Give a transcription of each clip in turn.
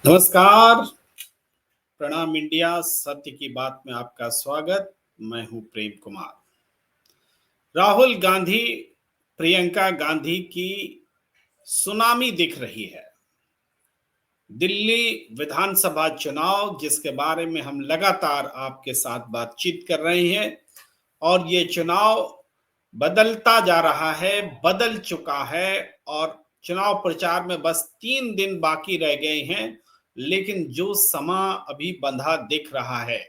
नमस्कार। प्रणाम इंडिया, सत्य की बात में आपका स्वागत। मैं हूं प्रेम कुमार। राहुल गांधी, प्रियंका गांधी की सुनामी दिख रही है। दिल्ली विधानसभा चुनाव, जिसके बारे में हम लगातार आपके साथ बातचीत कर रहे हैं, और ये चुनाव बदलता जा रहा है, बदल चुका है, और चुनाव प्रचार में बस 3 दिन बाकी रह गए हैं। लेकिन जो समा अभी बंधा दिख रहा है,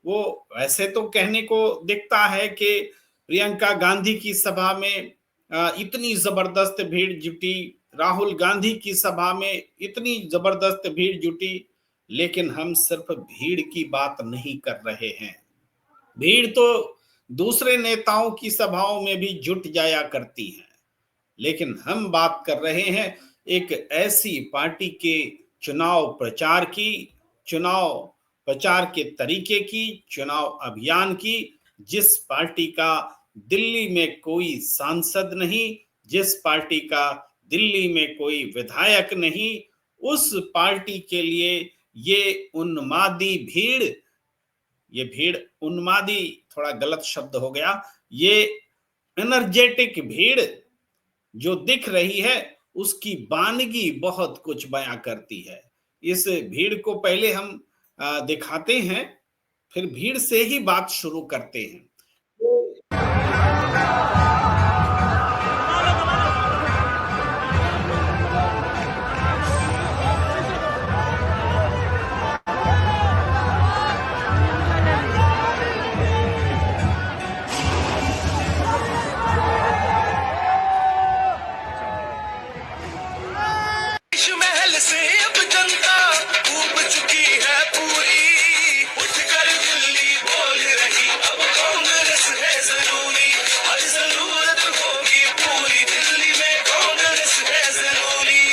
वो वैसे तो कहने को दिखता है कि प्रियंका गांधी की सभा में इतनी जबरदस्त भीड़ जुटी, राहुल गांधी की सभा में इतनी जबरदस्त भीड़ जुटी। लेकिन हम सिर्फ भीड़ की बात नहीं कर रहे हैं। भीड़ तो दूसरे नेताओं की सभाओं में भी जुट जाया करती है। लेकिन हम बात कर रहे हैं एक ऐसी पार्टी के चुनाव प्रचार की, चुनाव प्रचार के तरीके की, चुनाव अभियान की, जिस पार्टी का दिल्ली में कोई सांसद नहीं, जिस पार्टी का दिल्ली में कोई विधायक नहीं, उस पार्टी के लिए ये उन्मादी भीड़, ये भीड़ उन्मादी थोड़ा गलत शब्द हो गया, ये एनर्जेटिक भीड़ जो दिख रही है, उसकी वानगी बहुत कुछ बयां करती है। इस भीड़ को पहले हम दिखाते हैं, फिर भीड़ से ही बात शुरू करते हैं। महल से अब जनता ऊब चुकी है पूरी, उठकर दिल्ली बोल रही अब कांग्रेस है जरूरी, हर जरूरत होगी पूरी, दिल्ली में कांग्रेस है जरूरी।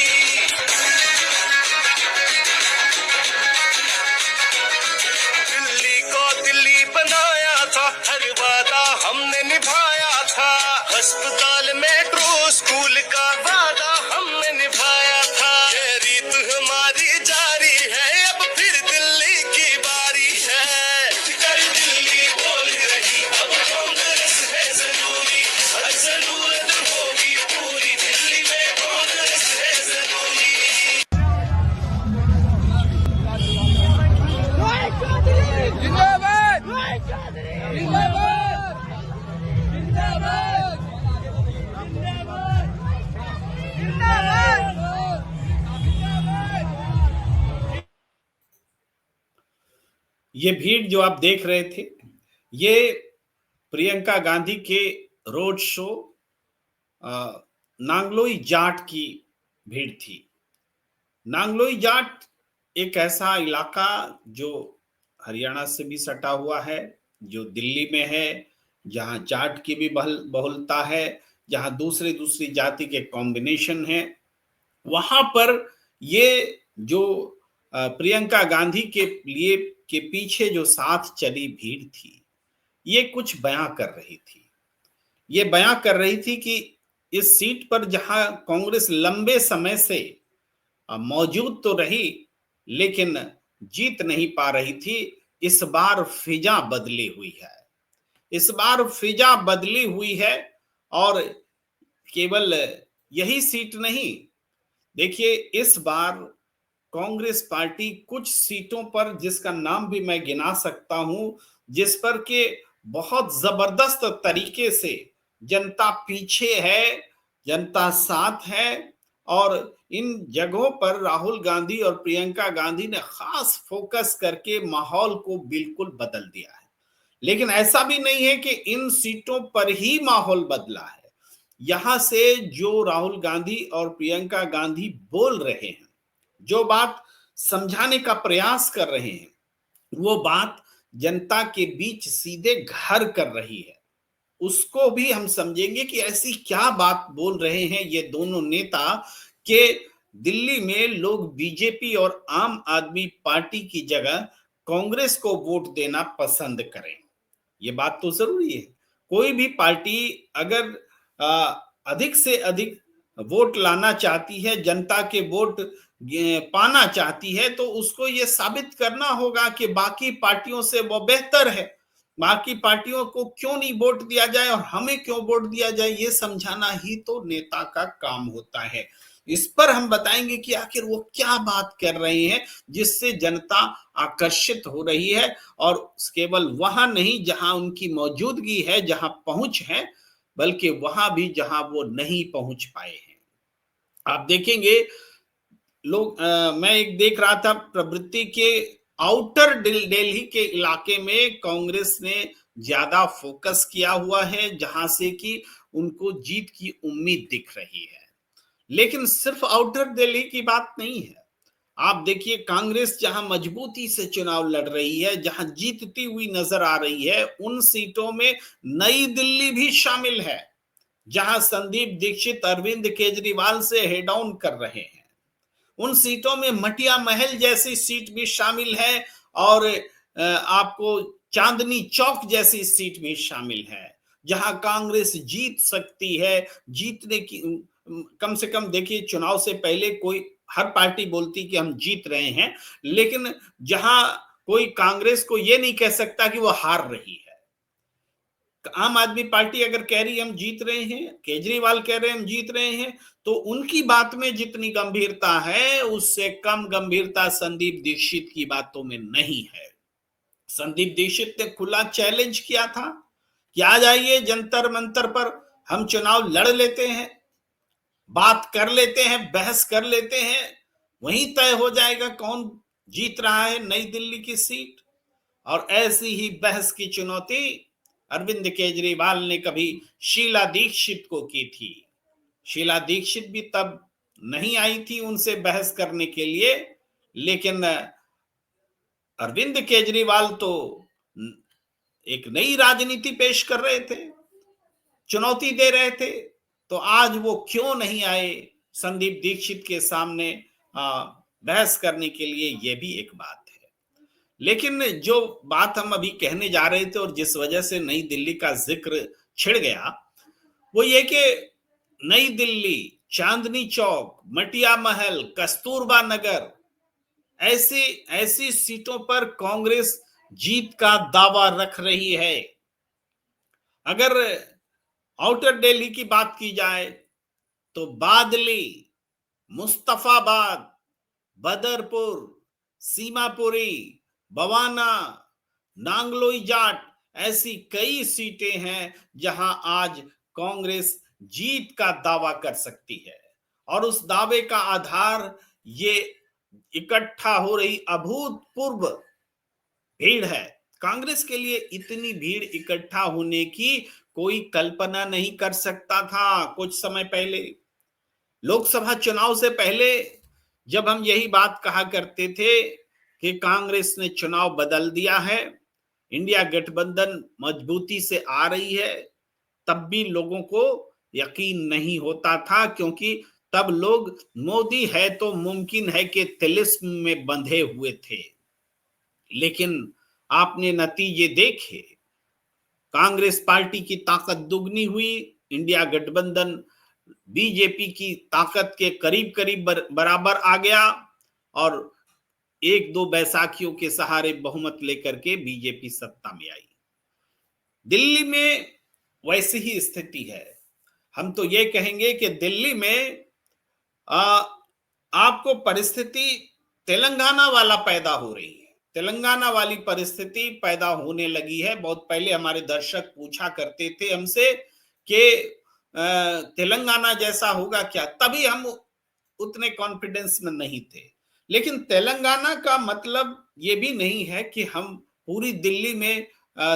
दिल्ली को दिल्ली बनाया था, हर वादा हमने निभाया था, अस्पताल मेट्रो स्कूल का वादा हमने निभाया था। ये रीत हमारी जारी है, अब फिर दिल्ली की बारी है। कर दिल्ली बोल रही अब कांग्रेस है जरूरी, हर जरूरत होगी पूरी, दिल्ली में कांग्रेस है जरूरी। जिंदाबाद जिंदाबाद जिंदाबाद ये भीड़ जो आप देख रहे थे, ये प्रियंका गांधी के रोड शो नांगलोई जाट की भीड़ थी। नांगलोई जाट एक ऐसा इलाका जो हरियाणा से भी सटा हुआ है, जो दिल्ली में है, जहां जाट की भी बहुलता है, जहां दूसरी दूसरी जाति के कॉम्बिनेशन है। वहां पर ये जो प्रियंका गांधी के लिए के पीछे जो साथ चली भीड़ थी, ये कुछ बयां कर रही थी। ये बयां कर रही थी कि इस सीट पर जहां कांग्रेस लंबे समय से मौजूद तो रही, लेकिन जीत नहीं पा रही थी, इस बार फिजा बदली हुई है। इस बार फिजा बदली हुई है, और केवल यही सीट नहीं, देखिए इस बार कांग्रेस पार्टी कुछ सीटों पर, जिसका नाम भी मैं गिना सकता हूं, जिस पर के बहुत जबरदस्त तरीके से जनता पीछे है, जनता साथ है, और इन जगहों पर राहुल गांधी और प्रियंका गांधी ने खास फोकस करके माहौल को बिल्कुल बदल दिया है। लेकिन ऐसा भी नहीं है कि इन सीटों पर ही माहौल बदला है। यहां से जो राहुल गांधी और प्रियंका गांधी बोल रहे हैं, जो बात समझाने का प्रयास कर रहे हैं, वो बात जनता के बीच सीधे घर कर रही है। उसको भी हम समझेंगे कि ऐसी क्या बात बोल रहे हैं ये दोनों नेता कि दिल्ली में लोग बीजेपी और आम आदमी पार्टी की जगह कांग्रेस को वोट देना पसंद करें। ये बात तो जरूरी है। कोई भी पार्टी अगर अधिक से अधिक वोट लाना चाहती है, जनता के वोट पाना चाहती है, तो उसको ये साबित करना होगा कि बाकी पार्टियों से वो बेहतर है। बाकी पार्टियों को क्यों नहीं वोट दिया जाए और हमें क्यों वोट दिया जाए, ये समझाना ही तो नेता का काम होता है। इस पर हम बताएंगे कि आखिर वो क्या बात कर रहे हैं जिससे जनता आकर्षित हो रही है, और केवल वहां नहीं जहां उनकी मौजूदगी है, जहां पहुंच है, बल्कि वहां भी जहां वो नहीं पहुंच पाए हैं। आप देखेंगे लोग, मैं एक देख रहा था प्रवृत्ति के आउटर दिल्ली के इलाके में कांग्रेस ने ज्यादा फोकस किया हुआ है, जहां से कि उनको जीत की उम्मीद दिख रही है। लेकिन सिर्फ आउटर दिल्ली की बात नहीं है। आप देखिए कांग्रेस जहां मजबूती से चुनाव लड़ रही है, जहां जीतती हुई नजर आ रही है, उन सीटों में नई दिल्ली भी शामिल है, जहां संदीप दीक्षित अरविंद केजरीवाल से हेड ऑन कर रहे हैं। उन सीटों में मटिया महल जैसी सीट भी शामिल है, और आपको चांदनी चौक जैसी सीट भी शामिल है, जहां कांग्रेस जीत सकती है। जीतने की कम से कम देखिए, चुनाव से पहले कोई हर पार्टी बोलती कि हम जीत रहे हैं, लेकिन जहां कोई कांग्रेस को यह नहीं कह सकता कि वो हार रही है। आम आदमी पार्टी अगर कह रही है हम जीत रहे हैं, केजरीवाल कह रहे हैं हम जीत रहे हैं, तो उनकी बात में जितनी गंभीरता है, उससे कम गंभीरता संदीप दीक्षित की बातों में नहीं है। संदीप दीक्षित ने खुला चैलेंज किया था कि आ जाइए जंतर मंतर पर, हम चुनाव लड़ लेते हैं, बात कर लेते हैं, बहस कर लेते हैं, वहीं तय हो जाएगा कौन जीत रहा है नई दिल्ली की सीट। और ऐसी ही बहस की चुनौती अरविंद केजरीवाल ने कभी शीला दीक्षित को की थी। शीला दीक्षित भी तब नहीं आई थी उनसे बहस करने के लिए, लेकिन अरविंद केजरीवाल तो एक नई राजनीति पेश कर रहे थे, चुनौती दे रहे थे। तो आज वो क्यों नहीं आए संदीप दीक्षित के सामने बहस करने के लिए, ये भी एक बात है। लेकिन जो बात हम अभी कहने जा रहे थे और जिस वजह से नई दिल्ली का जिक्र छिड़ गया, वो ये कि नई दिल्ली, चांदनी चौक, मटिया महल, कस्तूरबा नगर, ऐसी सीटों पर कांग्रेस जीत का दावा रख रही है। अगर आउटर दिल्ली की बात की जाए तो बादली, मुस्तफाबाद, बदरपुर, सीमापुरी, बवाना, नांगलोई जाट, ऐसी कई सीटें हैं जहां आज कांग्रेस जीत का दावा कर सकती है। और उस दावे का आधार ये इकट्ठा हो रही अभूतपूर्व भीड़ है। कांग्रेस के लिए इतनी भीड़ इकट्ठा होने की कोई कल्पना नहीं कर सकता था कुछ समय पहले। लोकसभा चुनाव से पहले जब हम यही बात कहा करते थे कि कांग्रेस ने चुनाव बदल दिया है, इंडिया गठबंधन मजबूती से आ रही है, तब भी लोगों को यकीन नहीं होता था, क्योंकि तब लोग मोदी है तो मुमकिन है कि तिलिस्म में बंधे हुए थे। लेकिन आपने नतीजे देखे, कांग्रेस पार्टी की ताकत दुगनी हुई, इंडिया गठबंधन बीजेपी की ताकत के करीब करीब बराबर आ गया, और एक दो बैसाखियों के सहारे बहुमत लेकर के बीजेपी सत्ता में आई। दिल्ली में वैसी ही स्थिति है। हम तो ये कहेंगे कि दिल्ली में आपको परिस्थिति तेलंगाना वाला पैदा हो रही है, तेलंगाना वाली परिस्थिति पैदा होने लगी है। बहुत पहले हमारे दर्शक पूछा करते थे हमसे कि तेलंगाना जैसा होगा क्या, तभी हम उतने कॉन्फिडेंस में नहीं थे। लेकिन तेलंगाना का मतलब ये भी नहीं है कि हम पूरी दिल्ली में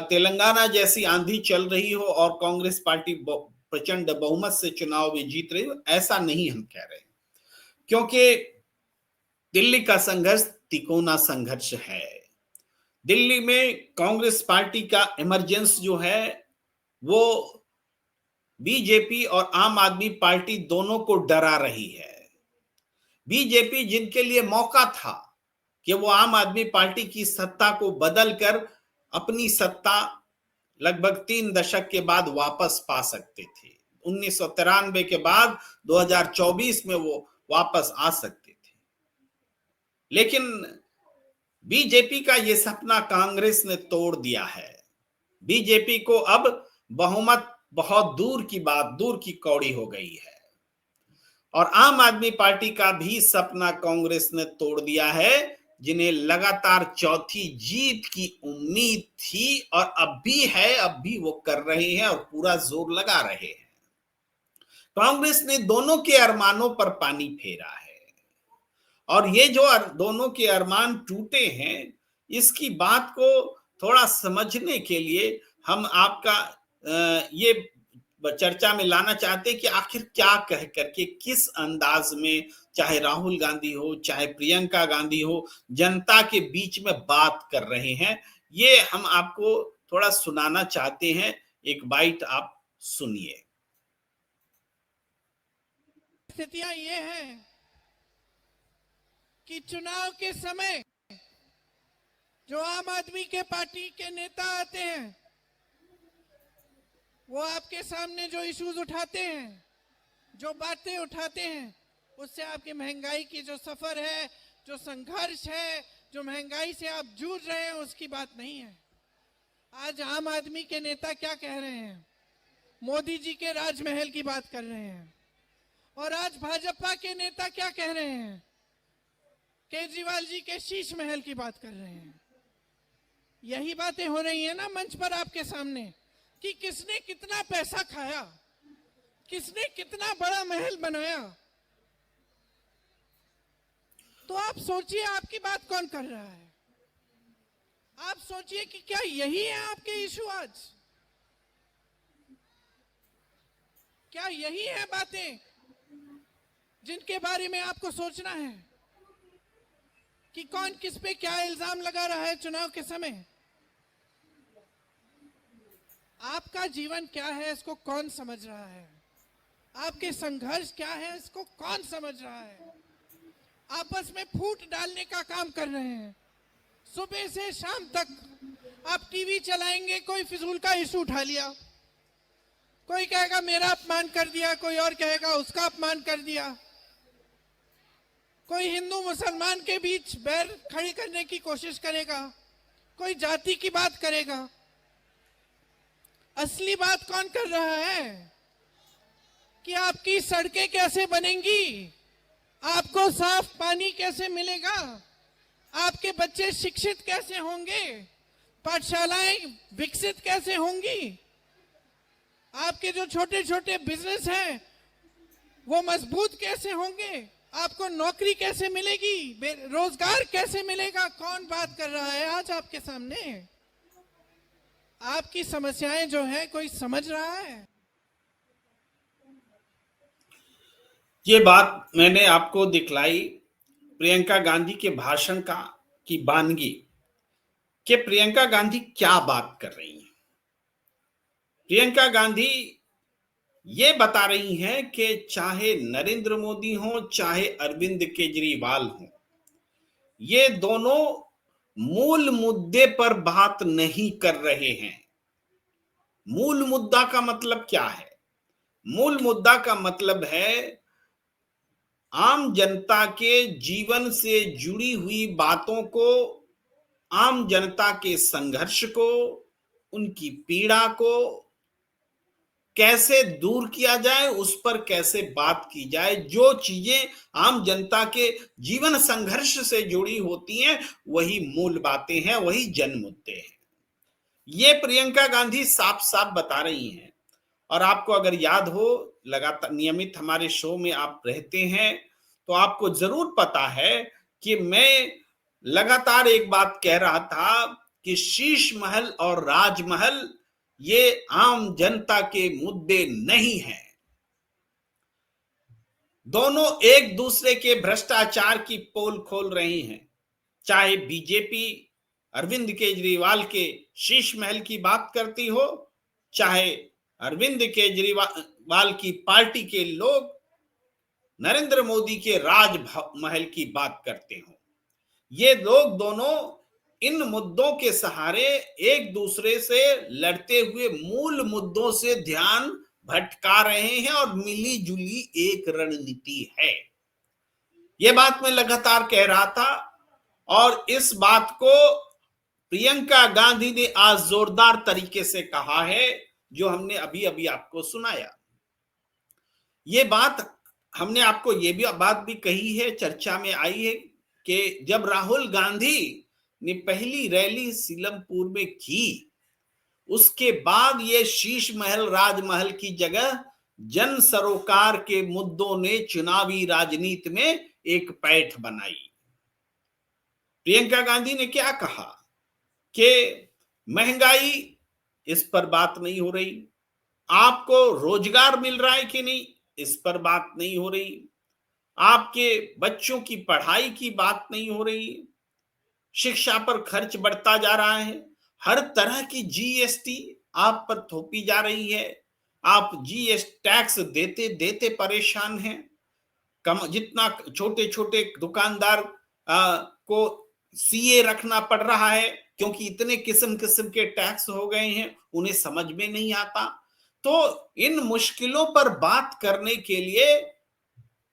तेलंगाना जैसी आंधी चल रही हो और कांग्रेस पार्टी प्रचंड बहुमत से चुनाव में जीत रही हो, ऐसा नहीं हम कह रहे हैं। क्योंकि दिल्ली का संघर्ष तिकोना संघर्ष है। दिल्ली में कांग्रेस पार्टी का इमरजेंस जो है वो बीजेपी और आम आदमी पार्टी दोनों को डरा रही है। बीजेपी जिनके लिए मौका था कि वो आम आदमी पार्टी की सत्ता को बदलकर अपनी सत्ता लगभग 3 दशक के बाद वापस पा सकते थे, 1993 के बाद 2024 में वो वापस आ सकते थे। लेकिन बीजेपी का ये सपना कांग्रेस ने तोड़ दिया है। बीजेपी को अब बहुमत बहुत दूर की बात, दूर की कौड़ी हो गई है। और आम आदमी पार्टी का भी सपना कांग्रेस ने तोड़ दिया है, जिन्हें लगातार चौथी जीत की उम्मीद थी और अब भी है, अब भी वो कर रहे हैं और पूरा जोर लगा रहे हैं। कांग्रेस ने दोनों के अरमानों पर पानी फेरा है और ये जो दोनों के अरमान टूटे हैं, इसकी बात को थोड़ा समझने के लिए हम आपका ये चर्चा में लाना चाहते हैं कि आखिर क्या कह करके, किस अंदाज में, चाहे राहुल गांधी हो चाहे प्रियंका गांधी हो, जनता के बीच में बात कर रहे हैं। ये हम आपको थोड़ा सुनाना चाहते हैं, एक बाइट आप सुनिए। स्थितियां ये हैं कि चुनाव के समय जो आम आदमी के पार्टी के नेता आते हैं, वो आपके सामने जो इश्यूज उठाते हैं, जो बातें उठाते हैं, उससे आपकी महंगाई की जो सफर है, जो संघर्ष है, जो महंगाई से आप जूझ रहे हैं, उसकी बात नहीं है। आज आम आदमी के नेता क्या कह रहे हैं? मोदी जी के राजमहल की बात कर रहे हैं। और आज भाजपा के नेता क्या कह रहे हैं? केजरीवाल जी के शीश महल की बात कर रहे हैं। यही बातें हो रही है ना मंच पर आपके सामने, कि किसने कितना पैसा खाया, किसने कितना बड़ा महल बनाया। तो आप सोचिए आपकी बात कौन कर रहा है। आप सोचिए कि क्या यही है आपके इशू आज? क्या यही है बातें जिनके बारे में आपको सोचना है कि कौन किस पे क्या इल्जाम लगा रहा है चुनाव के समय? आपका जीवन क्या है, इसको कौन समझ रहा है? आपके संघर्ष क्या है, इसको कौन समझ रहा है? आपस में फूट डालने का काम कर रहे हैं। सुबह से शाम तक आप टीवी चलाएंगे, कोई फिजूल का इशू उठा लिया, कोई कहेगा मेरा अपमान कर दिया, कोई और कहेगा उसका अपमान कर दिया, कोई हिंदू मुसलमान के बीच बैर खड़ी करने की कोशिश करेगा, कोई जाति की बात करेगा। असली बात कौन कर रहा है कि आपकी सड़कें कैसे बनेंगी, आपको साफ पानी कैसे मिलेगा, आपके बच्चे शिक्षित कैसे होंगे, पाठशालाएं विकसित कैसे होंगी, आपके जो छोटे छोटे बिजनेस हैं वो मजबूत कैसे होंगे, आपको नौकरी कैसे मिलेगी, रोजगार कैसे मिलेगा। कौन बात कर रहा है आज आपके सामने? आपकी समस्याएं जो है कोई समझ रहा है? ये बात मैंने आपको दिखलाई प्रियंका गांधी के भाषण की वानगी, कि प्रियंका गांधी क्या बात कर रही हैं। प्रियंका गांधी ये बता रही हैं कि चाहे नरेंद्र मोदी हो चाहे अरविंद केजरीवाल हो, ये दोनों मूल मुद्दे पर बात नहीं कर रहे हैं। मूल मुद्दा का मतलब क्या है? मूल मुद्दा का मतलब है आम जनता के जीवन से जुड़ी हुई बातों को, आम जनता के संघर्ष को, उनकी पीड़ा को कैसे दूर किया जाए, उस पर कैसे बात की जाए। जो चीजें आम जनता के जीवन संघर्ष से जुड़ी होती हैं, वही मूल बातें हैं, वही जन मुद्दे हैं। ये प्रियंका गांधी साफ साफ बता रही हैं। और आपको अगर याद हो, लगातार नियमित हमारे शो में आप रहते हैं, तो आपको जरूर पता है कि मैं लगातार एक बात कह रहा था कि शीश महल और राजमहल ये आम जनता के मुद्दे नहीं हैं। दोनों एक दूसरे के भ्रष्टाचार की पोल खोल रही हैं। चाहे बीजेपी अरविंद केजरीवाल के शीश महल की बात करती हो, चाहे अरविंद केजरीवाल की पार्टी के लोग नरेंद्र मोदी के राजमहल की बात करते हो, ये लोग दोनों इन मुद्दों के सहारे एक दूसरे से लड़ते हुए मूल मुद्दों से ध्यान भटका रहे हैं और मिली जुली एक रणनीति है। ये बात मैं लगातार कह रहा था और इस बात को प्रियंका गांधी ने आज जोरदार तरीके से कहा है, जो हमने अभी अभी आपको सुनाया। ये बात हमने आपको ये भी बात भी कही है, चर्चा में आई है कि जब राहुल गांधी ने पहली रैली सीलमपुर में की, उसके बाद ये शीश महल राजमहल की जगह जन सरोकार के मुद्दों ने चुनावी राजनीति में एक पैठ बनाई। प्रियंका गांधी ने क्या कहा कि महंगाई, इस पर बात नहीं हो रही, आपको रोजगार मिल रहा है कि नहीं, इस पर बात नहीं हो रही, आपके बच्चों की पढ़ाई की बात नहीं हो रही, शिक्षा पर खर्च बढ़ता जा रहा है, हर तरह की जीएसटी आप पर थोपी जा रही है, आप जीएसटी टैक्स देते देते परेशान हैं। कम जितना छोटे छोटे दुकानदार को सीए रखना पड़ रहा है, क्योंकि इतने किस्म किस्म के टैक्स हो गए हैं, उन्हें समझ में नहीं आता। तो इन मुश्किलों पर बात करने के लिए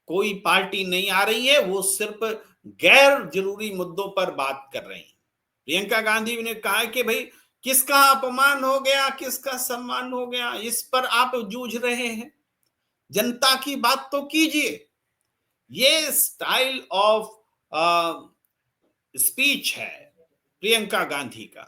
कोई पार्टी नहीं आ रही है, वो सिर्फ गैर जरूरी मुद्दों पर बात कर रही है। प्रियंका गांधी ने कहा कि भाई किसका अपमान हो गया, किसका सम्मान हो गया, इस पर आप जूझ रहे हैं, जनता की बात तो कीजिए। ये स्टाइल ऑफ स्पीच है प्रियंका गांधी का,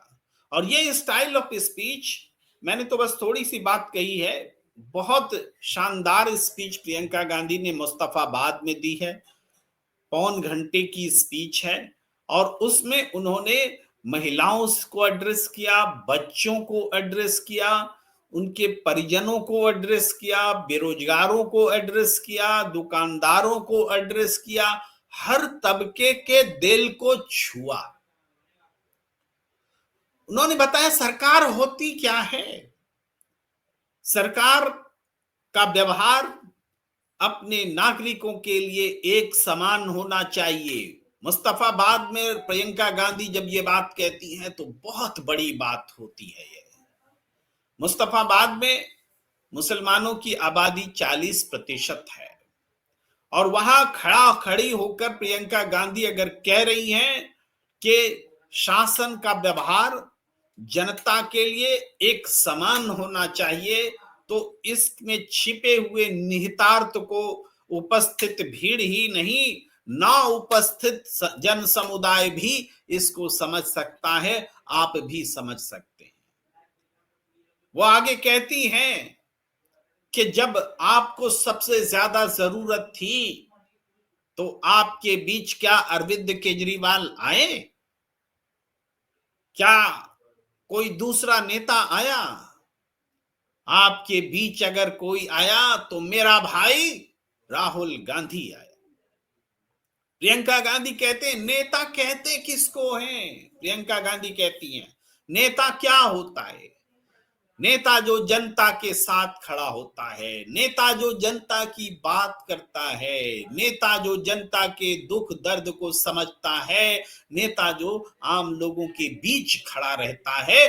और ये स्टाइल ऑफ स्पीच, मैंने तो बस थोड़ी सी बात कही है, बहुत शानदार स्पीच प्रियंका गांधी ने मुस्तफाबाद में दी है। पौन घंटे की स्पीच है और उसमें उन्होंने महिलाओं को एड्रेस किया, बच्चों को एड्रेस किया, उनके परिजनों को एड्रेस किया, बेरोजगारों को एड्रेस किया, दुकानदारों को एड्रेस किया, हर तबके के दिल को छुआ। उन्होंने बताया सरकार होती क्या है, सरकार का व्यवहार अपने नागरिकों के लिए एक समान होना चाहिए। मुस्तफाबाद में प्रियंका गांधी जब ये बात कहती हैं तो बहुत बड़ी बात होती है। ये मुस्तफाबाद में मुसलमानों की आबादी 40% है और वहां खड़ी होकर प्रियंका गांधी अगर कह रही हैं कि शासन का व्यवहार जनता के लिए एक समान होना चाहिए, तो इसमें छिपे हुए निहितार्थ को उपस्थित भीड़ ही नहीं, ना उपस्थित जन समुदाय भी इसको समझ सकता है, आप भी समझ सकते हैं। वो आगे कहती हैं कि जब आपको सबसे ज्यादा जरूरत थी तो आपके बीच क्या अरविंद केजरीवाल आए? क्या कोई दूसरा नेता आया? आपके बीच अगर कोई आया तो मेरा भाई राहुल गांधी आया। प्रियंका गांधी कहते हैं नेता कहते किसको हैं? प्रियंका गांधी कहती हैं नेता क्या होता है? नेता जो जनता के साथ खड़ा होता है, नेता जो जनता की बात करता है, नेता जो जनता के दुख दर्द को समझता है, नेता जो आम लोगों के बीच खड़ा रहता है।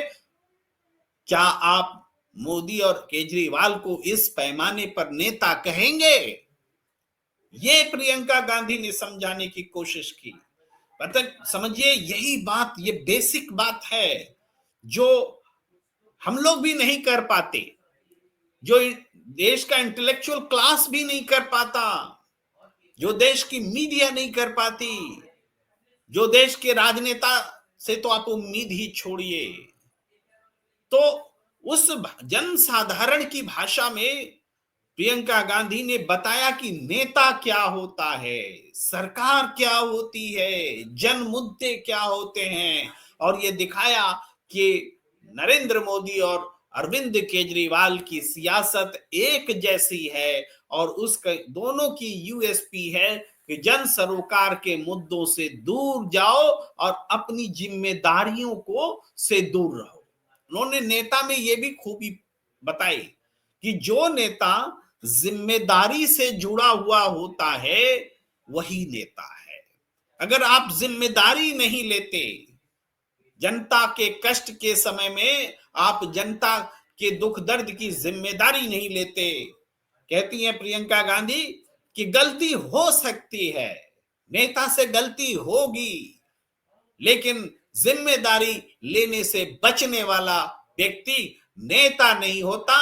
क्या आप मोदी और केजरीवाल को इस पैमाने पर नेता कहेंगे? ये प्रियंका गांधी ने समझाने की कोशिश की। पता समझिए, यही बात, ये बेसिक बात है जो हम लोग भी नहीं कर पाते, जो देश का इंटेलेक्चुअल क्लास भी नहीं कर पाता, जो देश की मीडिया नहीं कर पाती, जो देश के राजनेता से तो आप उम्मीद ही छोड़िए। तो उस जनसाधारण की भाषा में प्रियंका गांधी ने बताया कि नेता क्या होता है, सरकार क्या होती है, जन मुद्दे क्या होते हैं, और ये दिखाया कि नरेंद्र मोदी और अरविंद केजरीवाल की सियासत एक जैसी है और उसके दोनों की यूएसपी है कि जन सरोकार के मुद्दों से दूर जाओ और अपनी जिम्मेदारियों को से दूर रहो। उन्होंने नेता में ये भी खूबी बताई कि जो नेता जिम्मेदारी से जुड़ा हुआ होता है वही नेता है। अगर आप जिम्मेदारी नहीं लेते, जनता के कष्ट के समय में आप जनता के दुख दर्द की जिम्मेदारी नहीं लेते। कहती हैं प्रियंका गांधी कि गलती हो सकती है, नेता से गलती होगी, लेकिन जिम्मेदारी लेने से बचने वाला व्यक्ति नेता नहीं होता,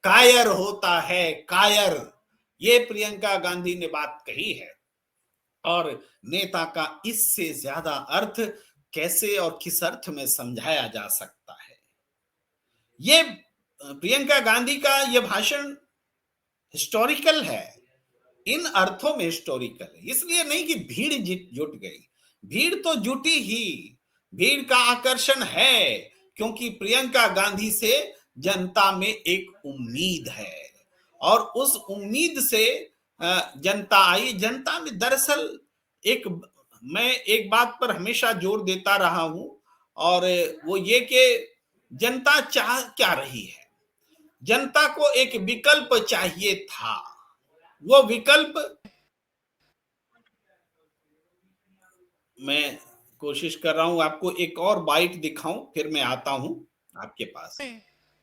कायर होता है, कायर। ये प्रियंका गांधी ने बात कही है। और नेता का इससे ज्यादा अर्थ कैसे और किस अर्थ में समझाया जा सकता है? ये प्रियंका गांधी का यह भाषण हिस्टोरिकल है, इन अर्थों में हिस्टोरिकल है। इसलिए नहीं कि भीड़ जुट गई, भीड़ तो जुटी ही, भीड़ का आकर्षण है, क्योंकि प्रियंका गांधी से जनता में एक उम्मीद है और उस उम्मीद से जनता आई। जनता में दरअसल मैं एक बात पर हमेशा जोर देता रहा हूं, और वो ये कि जनता चाह क्या रही है। जनता को एक विकल्प चाहिए था, वो विकल्प मैं कोशिश कर रहा हूं आपको एक और बाइट दिखाऊं, फिर मैं आता हूं आपके पास।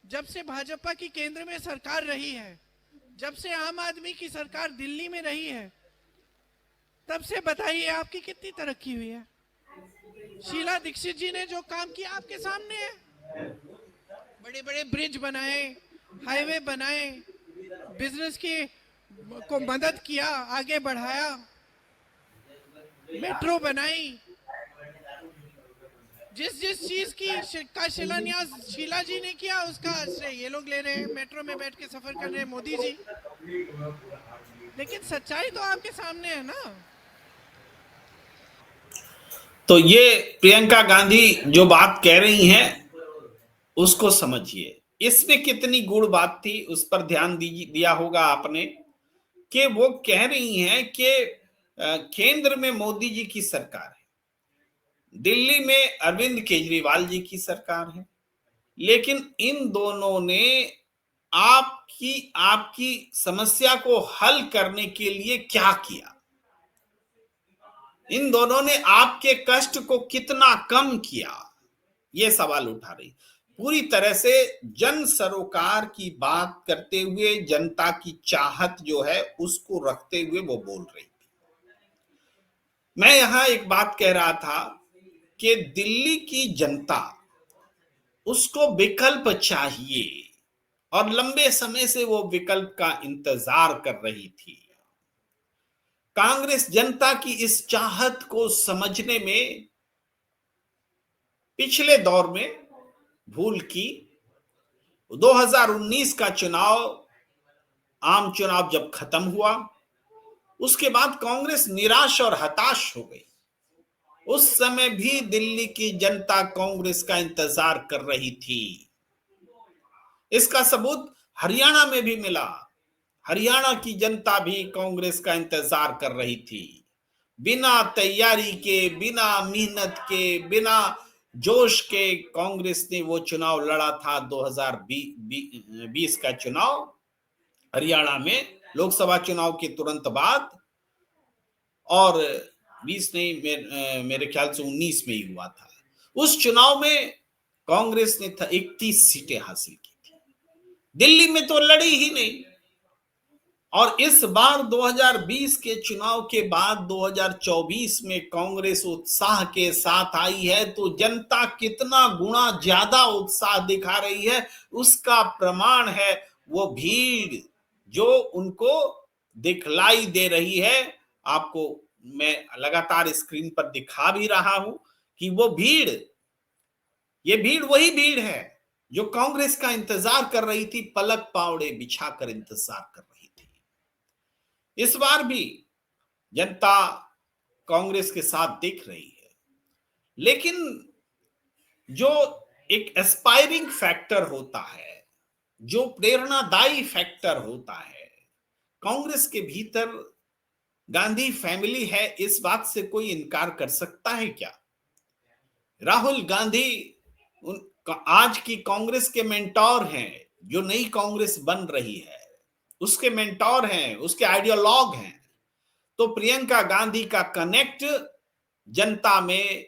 जब से भाजपा की केंद्र में सरकार रही है, जब से आम आदमी की सरकार दिल्ली में रही है, तब से बताइए आपकी कितनी तरक्की हुई है। शीला दीक्षित जी ने जो काम किया आपके सामने है, बड़े बड़े ब्रिज बनाए, हाईवे बनाए, बिजनेस को मदद किया, आगे बढ़ाया, मेट्रो बनाई। जिस चीज का शिलान्यास शीला जी ने किया, उसका श्रेय ये लोग ले रहे हैं। मेट्रो में बैठ के सफर कर रहे हैं मोदी जी, लेकिन सच्चाई तो आपके सामने है ना। तो ये प्रियंका गांधी जो बात कह रही हैं उसको समझिए, इसमें कितनी गूढ़ बात थी उस पर ध्यान दिया होगा आपने, कि वो कह रही हैं कि केंद्र में मोदी जी की सरकार है, दिल्ली में अरविंद केजरीवाल जी की सरकार है, लेकिन इन दोनों ने आपकी समस्या को हल करने के लिए क्या किया? इन दोनों ने आपके कष्ट को कितना कम किया? ये सवाल उठा रही। पूरी तरह से जन सरोकार की बात करते हुए, जनता की चाहत जो है उसको रखते हुए वो बोल रही थी। मैं यहां एक बात कह रहा था कि दिल्ली की जनता, उसको विकल्प चाहिए और लंबे समय से वो विकल्प का इंतजार कर रही थी। कांग्रेस जनता की इस चाहत को समझने में पिछले दौर में भूल की। 2019 का चुनाव, आम चुनाव जब खत्म हुआ, उसके बाद कांग्रेस निराश और हताश हो गई। उस समय भी दिल्ली की जनता कांग्रेस का इंतजार कर रही थी। इसका सबूत हरियाणा में भी मिला। हरियाणा की जनता भी कांग्रेस का इंतजार कर रही थी। बिना तैयारी के, बिना मेहनत के, बिना जोश के कांग्रेस ने वो चुनाव लड़ा था। 2020 का चुनाव हरियाणा में, लोकसभा चुनाव के तुरंत बाद, और 20 नहीं, मेरे ख्याल से 19 में ही हुआ था। उस चुनाव में कांग्रेस ने 31 सीटें हासिल की थी। दिल्ली में तो लड़ी ही नहीं। और इस बार 2020 के चुनाव के बाद 2024 में कांग्रेस उत्साह के साथ आई है, तो जनता कितना गुना ज्यादा उत्साह दिखा रही है उसका प्रमाण है वो भीड़ जो उनको दिखलाई दे रही है। आपको मैं लगातार स्क्रीन पर दिखा भी रहा हूं कि वो भीड़, ये भीड़ वही भीड़ है जो कांग्रेस का इंतजार कर रही थी, पलक पावड़े बिछाकर इंतजार कर रही थी। इस बार भी जनता कांग्रेस के साथ दिख रही है, लेकिन जो एक एस्पायरिंग फैक्टर होता है, जो प्रेरणादायी फैक्टर होता है, कांग्रेस के भीतर गांधी फैमिली है, इस बात से कोई इनकार कर सकता है क्या? राहुल गांधी आज की कांग्रेस के मेंटोर हैं, जो नई कांग्रेस बन रही है उसके मेंटोर हैं, उसके आइडियोलॉग हैं। तो प्रियंका गांधी का कनेक्ट जनता में,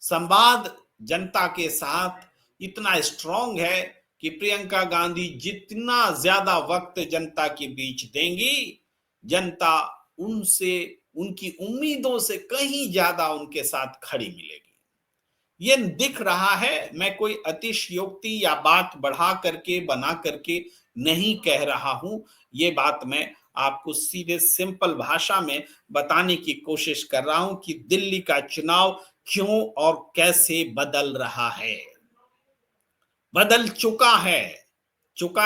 संवाद जनता के साथ इतना स्ट्रांग है कि प्रियंका गांधी जितना ज्यादा वक्त जनता के बीच देंगी, जनता उनसे, उनकी उम्मीदों से कहीं ज्यादा उनके साथ खड़ी मिलेगी। ये दिख रहा है। मैं कोई अतिशयोक्ति या बात बढ़ा करके बना करके नहीं कह रहा हूं। ये बात मैं आपको सीधे सिंपल भाषा में बताने की कोशिश कर रहा हूं कि दिल्ली का चुनाव क्यों और कैसे बदल रहा है। बदल चुका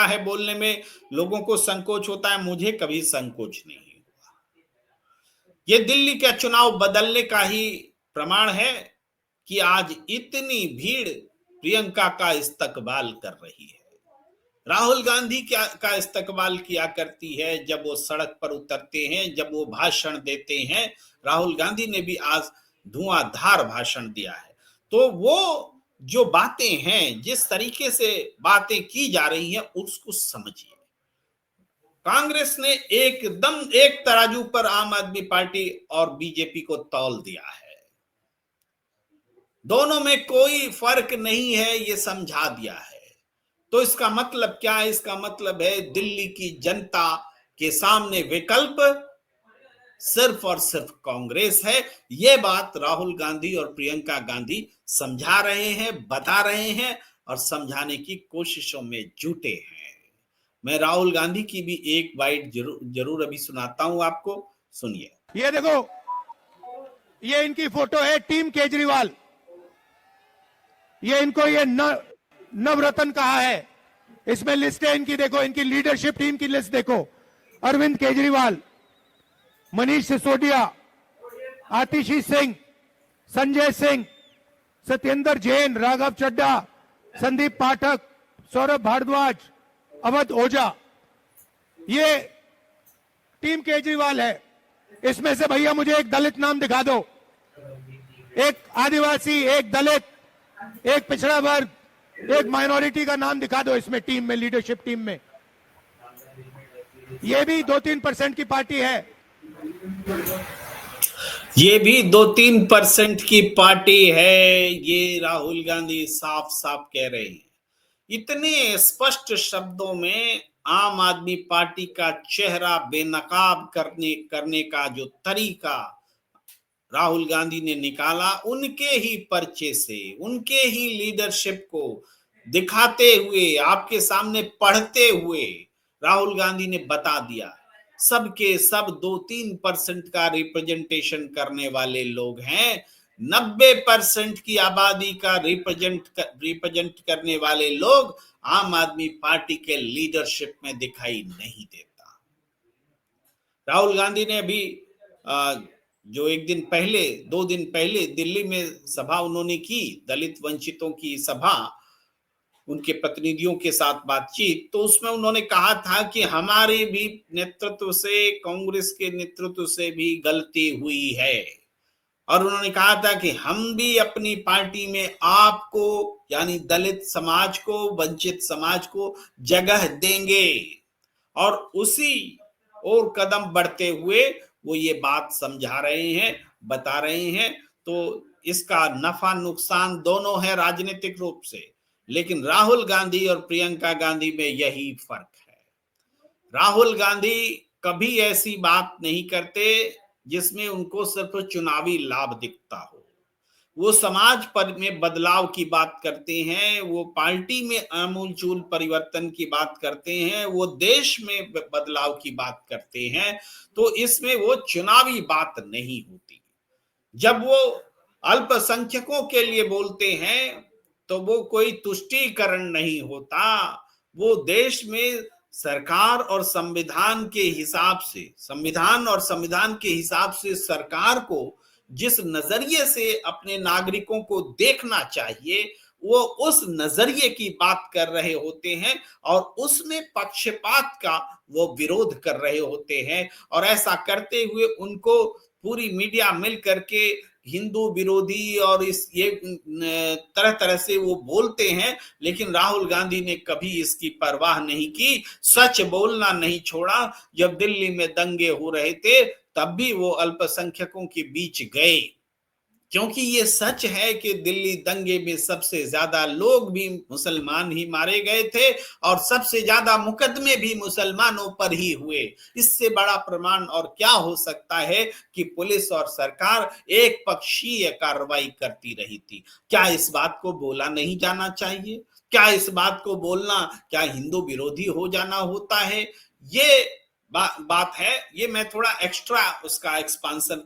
है बोलने में लोगों को संकोच होता है, मुझे कभी संकोच नहीं हुआ। ये दिल्ली का चुनाव बदलने का ही प्रमाण है कि आज इतनी भीड़ प्रियंका का इस्तकबाल कर रही है। राहुल गांधी का इस्तकबाल किया करती है जब वो सड़क पर उतरते हैं, जब वो भाषण देते हैं। राहुल गांधी ने भी आज धुआंधार भाषण दिया है। तो वो जो बातें हैं, जिस तरीके से बातें की जा रही हैं, उसको समझिए। कांग्रेस ने एकदम एक तराजू पर आम आदमी पार्टी और बीजेपी को तौल दिया है। दोनों में कोई फर्क नहीं है, ये समझा दिया है। तो इसका मतलब क्या है? इसका मतलब है दिल्ली की जनता के सामने विकल्प सिर्फ और सिर्फ कांग्रेस है। यह बात राहुल गांधी और प्रियंका गांधी समझा रहे हैं, बता रहे हैं और समझाने की कोशिशों में जुटे हैं। मैं राहुल गांधी की भी एक बाइट जरूर अभी सुनाता हूं आपको, सुनिए। ये देखो, ये इनकी फोटो है, टीम केजरीवाल। ये इनको ये नवरत्न कहा है। इसमें लिस्ट है इनकी, देखो इनकी लीडरशिप टीम की लिस्ट देखो। अरविंद केजरीवाल, मनीष सिसोदिया, आतिशी सिंह, संजय सिंह, सत्येंद्र जैन, राघव चड्ढा, संदीप पाठक, सौरभ भारद्वाज, अवध ओझा। ये टीम केजरीवाल है। इसमें से भैया मुझे एक दलित नाम दिखा दो, एक आदिवासी, एक दलित, एक पिछड़ा वर्ग, एक माइनॉरिटी का नाम दिखा दो इसमें टीम में, लीडरशिप टीम में। ये भी 2-3% की पार्टी है। ये भी 2-3% की पार्टी है, ये राहुल गांधी साफ साफ कह रहे हैं। इतने स्पष्ट शब्दों में आम आदमी पार्टी का चेहरा बेनकाब करने का जो तरीका राहुल गांधी ने निकाला, उनके ही पर्चे से, उनके ही लीडरशिप को दिखाते हुए, आपके सामने पढ़ते हुए राहुल गांधी ने बता दिया, सबके सब 2-3% का रिप्रेजेंटेशन करने वाले लोग हैं। 90% की आबादी का रिप्रेजेंट करने वाले लोग आम आदमी पार्टी के लीडरशिप में दिखाई नहीं देता। राहुल गांधी ने अभी जो 2 दिन पहले दिल्ली में सभा उन्होंने की, दलित वंचितों की सभा, उनके प्रतिनिधियों के साथ बातचीत, तो उसमें उन्होंने कहा था कि हमारे भी नेतृत्व से, कांग्रेस के नेतृत्व से भी गलती हुई है। और उन्होंने कहा था कि हम भी अपनी पार्टी में आपको, यानी दलित समाज को, वंचित समाज को जगह देंगे। और उसी और कदम बढ़ते हुए वो ये बात समझा रहे हैं, बता रहे हैं। तो इसका नफा नुकसान दोनों है राजनीतिक रूप से, लेकिन राहुल गांधी और प्रियंका गांधी में यही फर्क है। राहुल गांधी कभी ऐसी बात नहीं करते जिसमें उनको सिर्फ चुनावी लाभ दिखता हो। वो समाज पर में बदलाव की बात करते हैं, वो पार्टी में आमूलचूल परिवर्तन की बात करते हैं, वो देश में बदलाव की बात करते हैं। तो इसमें वो चुनावी बात नहीं होती। जब वो अल्पसंख्यकों के लिए बोलते हैं तो वो कोई तुष्टीकरण नहीं होता। वो देश में सरकार और संविधान के हिसाब से, संविधान और संविधान के हिसाब से सरकार को जिस नजरिए से अपने नागरिकों को देखना चाहिए, वो उस नजरिए की बात कर रहे होते हैं और उसमें पक्षपात का वो विरोध कर रहे होते हैं। और ऐसा करते हुए उनको पूरी मीडिया मिल करके हिंदू विरोधी और ये तरह तरह से वो बोलते हैं। लेकिन राहुल गांधी ने कभी इसकी परवाह नहीं की, सच बोलना नहीं छोड़ा। जब दिल्ली में दंगे हो रहे थे तब भी वो अल्पसंख्यकों के बीच गए, क्योंकि ये सच है कि दिल्ली दंगे में सबसे ज्यादा लोग भी मुसलमान ही मारे गए थे और सबसे ज्यादा मुकदमे भी मुसलमानों पर ही हुए। इससे बड़ा प्रमाण और क्या हो सकता है कि पुलिस और सरकार एक पक्षीय कार्रवाई करती रही थी। क्या इस बात को बोला नहीं जाना चाहिए? क्या इस बात को बोलना क्या हिंदू विरोधी हो जाना होता है? ये बात है। ये मैं थोड़ा एक्स्ट्रा उसका एक्सपांसन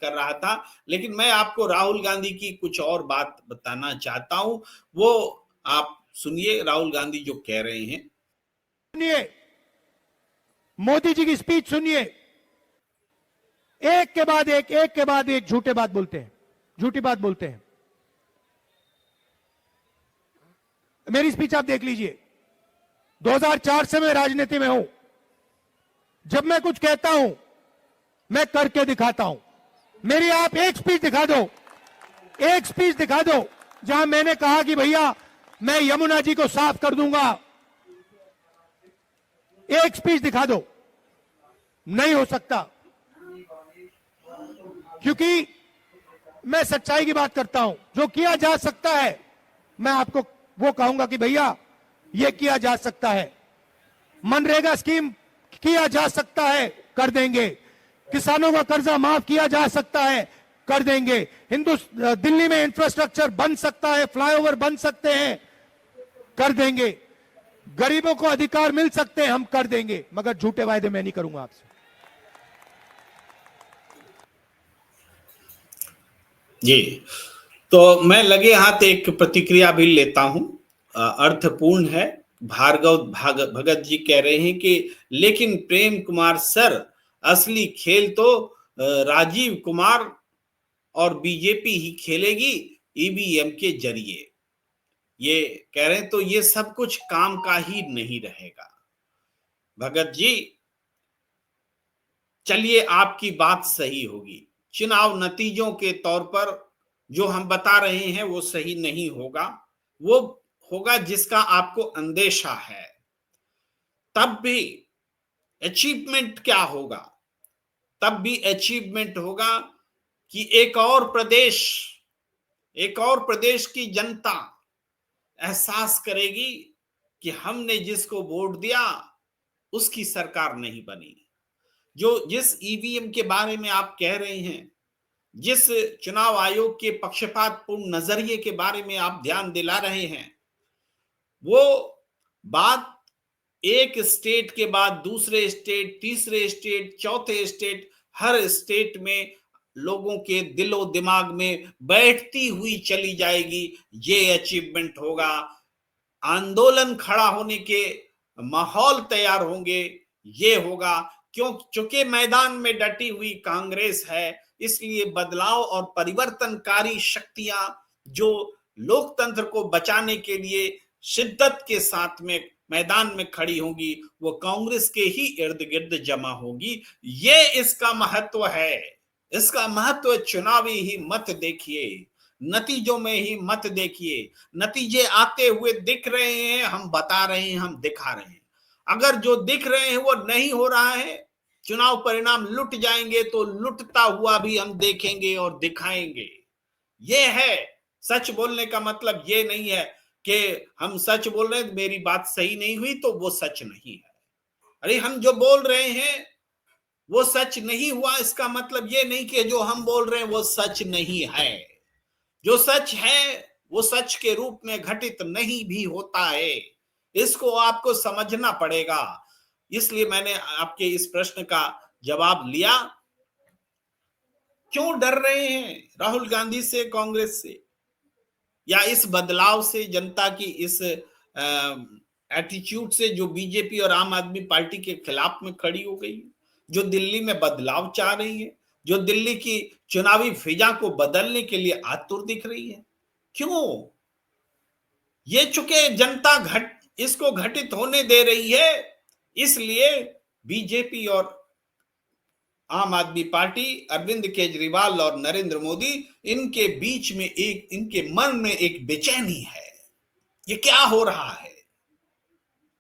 कर रहा था, लेकिन मैं आपको राहुल गांधी की कुछ और बात बताना चाहता हूं। वो आप सुनिए राहुल गांधी जो कह रहे हैं। सुनिए, मोदी जी की स्पीच सुनिए। एक के बाद एक झूठे बात बोलते हैं, झूठी बात बोलते हैं। मेरी स्पीच आप देख लीजिए। 2004 से मैं राजनीति में हूं। जब मैं कुछ कहता हूं मैं करके दिखाता हूं। मेरी आप एक स्पीच दिखा दो जहां मैंने कहा कि भैया मैं यमुना जी को साफ कर दूंगा। एक स्पीच दिखा दो। नहीं हो सकता, क्योंकि मैं सच्चाई की बात करता हूं। जो किया जा सकता है मैं आपको वो कहूंगा कि भैया ये किया जा सकता है। मनरेगा स्कीम किया जा सकता है, कर देंगे। किसानों का कर्जा माफ किया जा सकता है, कर देंगे। दिल्ली में इंफ्रास्ट्रक्चर बन सकता है, फ्लाईओवर बन सकते हैं, कर देंगे। गरीबों को अधिकार मिल सकते हैं, हम कर देंगे। मगर झूठे वायदे मैं नहीं करूंगा आपसे। जी, तो मैं लगे हाथ एक प्रतिक्रिया भी लेता हूं, अर्थपूर्ण है। भार्गव भगत जी कह रहे हैं कि लेकिन प्रेम कुमार सर, असली खेल तो राजीव कुमार और बीजेपी ही खेलेगी ईवीएम के जरिए। ये कह रहे हैं तो ये सब कुछ काम का ही नहीं रहेगा। भगत जी, चलिए आपकी बात सही होगी। चुनाव नतीजों के तौर पर जो हम बता रहे हैं वो सही नहीं होगा। वो होगा जिसका आपको अंदेशा है। तब भी अचीवमेंट क्या होगा? तब भी अचीवमेंट होगा कि एक और प्रदेश की जनता एहसास करेगी कि हमने जिसको वोट दिया उसकी सरकार नहीं बनी। जिस ईवीएम के बारे में आप कह रहे हैं, जिस चुनाव आयोग के पक्षपातपूर्ण नजरिए के बारे में आप ध्यान दिला रहे हैं, वो बात एक स्टेट के बाद दूसरे स्टेट, तीसरे स्टेट, चौथे स्टेट, हर स्टेट में लोगों के दिलो दिमाग में बैठती हुई चली जाएगी। ये अचीवमेंट होगा। आंदोलन खड़ा होने के माहौल तैयार होंगे, ये होगा। चूंकि मैदान में डटी हुई कांग्रेस है, इसलिए बदलाव और परिवर्तनकारी शक्तियां जो लोकतंत्र को बचाने के लिए शिद्दत के साथ में मैदान में खड़ी होंगी, वो कांग्रेस के ही इर्द गिर्द जमा होगी। ये इसका महत्व है। इसका महत्व चुनावी ही मत देखिए, नतीजों में ही मत देखिए। नतीजे आते हुए दिख रहे हैं, हम बता रहे हैं, हम दिखा रहे हैं। अगर जो दिख रहे हैं वो नहीं हो रहा है, चुनाव परिणाम लुट जाएंगे, तो लुटता हुआ भी हम देखेंगे और दिखाएंगे। ये है सच बोलने का मतलब। ये नहीं है कि हम सच बोल रहे हैं, मेरी बात सही नहीं हुई तो वो सच नहीं है। अरे हम जो बोल रहे हैं वो सच नहीं हुआ, इसका मतलब ये नहीं कि जो हम बोल रहे हैं वो सच नहीं है। जो सच है वो सच के रूप में घटित नहीं भी होता है। इसको आपको समझना पड़ेगा। इसलिए मैंने आपके इस प्रश्न का जवाब लिया। क्यों डर रहे हैं राहुल गांधी से, कांग्रेस से, या इस बदलाव से, जनता की इस एटीट्यूड से जो बीजेपी और आम आदमी पार्टी के खिलाफ में खड़ी हो गई, जो दिल्ली में बदलाव चाह रही है, जो दिल्ली की चुनावी फिजा को बदलने के लिए आतुर दिख रही है? क्यों? ये चूंकि जनता इसको घटित होने दे रही है, इसलिए बीजेपी और आम आदमी पार्टी, अरविंद केजरीवाल और नरेंद्र मोदी, इनके बीच में इनके मन में एक बेचैनी है। ये क्या हो रहा है?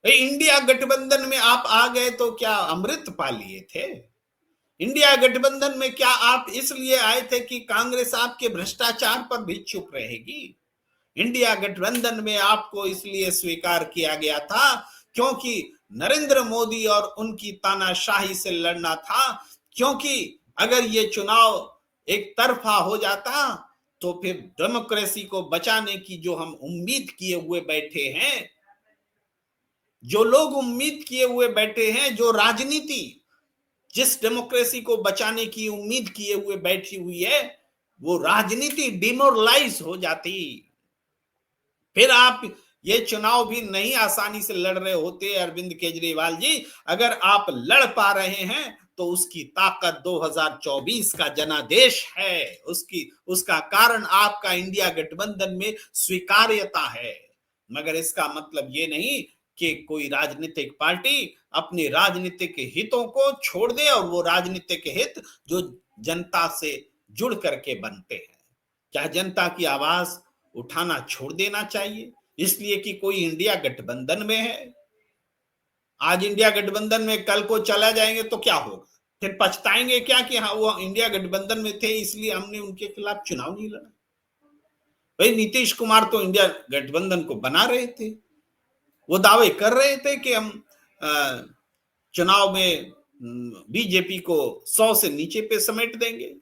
इंडिया गठबंधन में आप आ गए तो क्या अमृत पा लिए थे? इंडिया गठबंधन में क्या आप इसलिए आए थे कि कांग्रेस आपके भ्रष्टाचार पर भी चुप रहेगी? इंडिया गठबंधन में आपको इसलिए स्वीकार किया गया था क्योंकि नरेंद्र मोदी और उनकी तानाशाही से लड़ना था, क्योंकि अगर ये चुनाव एक तरफा हो जाता तो फिर डेमोक्रेसी को बचाने की जो हम उम्मीद किए हुए बैठे हैं, जो लोग उम्मीद किए हुए बैठे हैं, जो राजनीति जिस डेमोक्रेसी को बचाने की उम्मीद किए हुए बैठी हुई है, वो राजनीति डिमोरलाइज हो जाती। फिर आप ये चुनाव भी नहीं आसानी से लड़ रहे होते अरविंद केजरीवाल जी। अगर आप लड़ पा रहे हैं तो उसकी ताकत 2024 का जनादेश है, उसका कारण आपका इंडिया गठबंधन में स्वीकार्यता है। मगर इसका मतलब ये नहीं कि कोई राजनीतिक पार्टी अपने राजनीतिक हितों को छोड़ दे, और वो राजनीतिक हित जो जनता से जुड़ करके बनते हैं। क्या जनता की आवाज उठाना छोड़ देना चाहिए इसलिए कि कोई इंडिया गठबंधन में है? आज इंडिया गठबंधन में, कल को चला जाएंगे तो क्या होगा? फिर पछताएंगे क्या कि हाँ वो इंडिया गठबंधन में थे इसलिए हमने उनके खिलाफ चुनाव नहीं लड़ा? भाई नीतीश कुमार तो इंडिया गठबंधन को बना रहे थे, वो दावे कर रहे थे कि हम चुनाव में बीजेपी को 100 से नीचे पे समेट देंगे,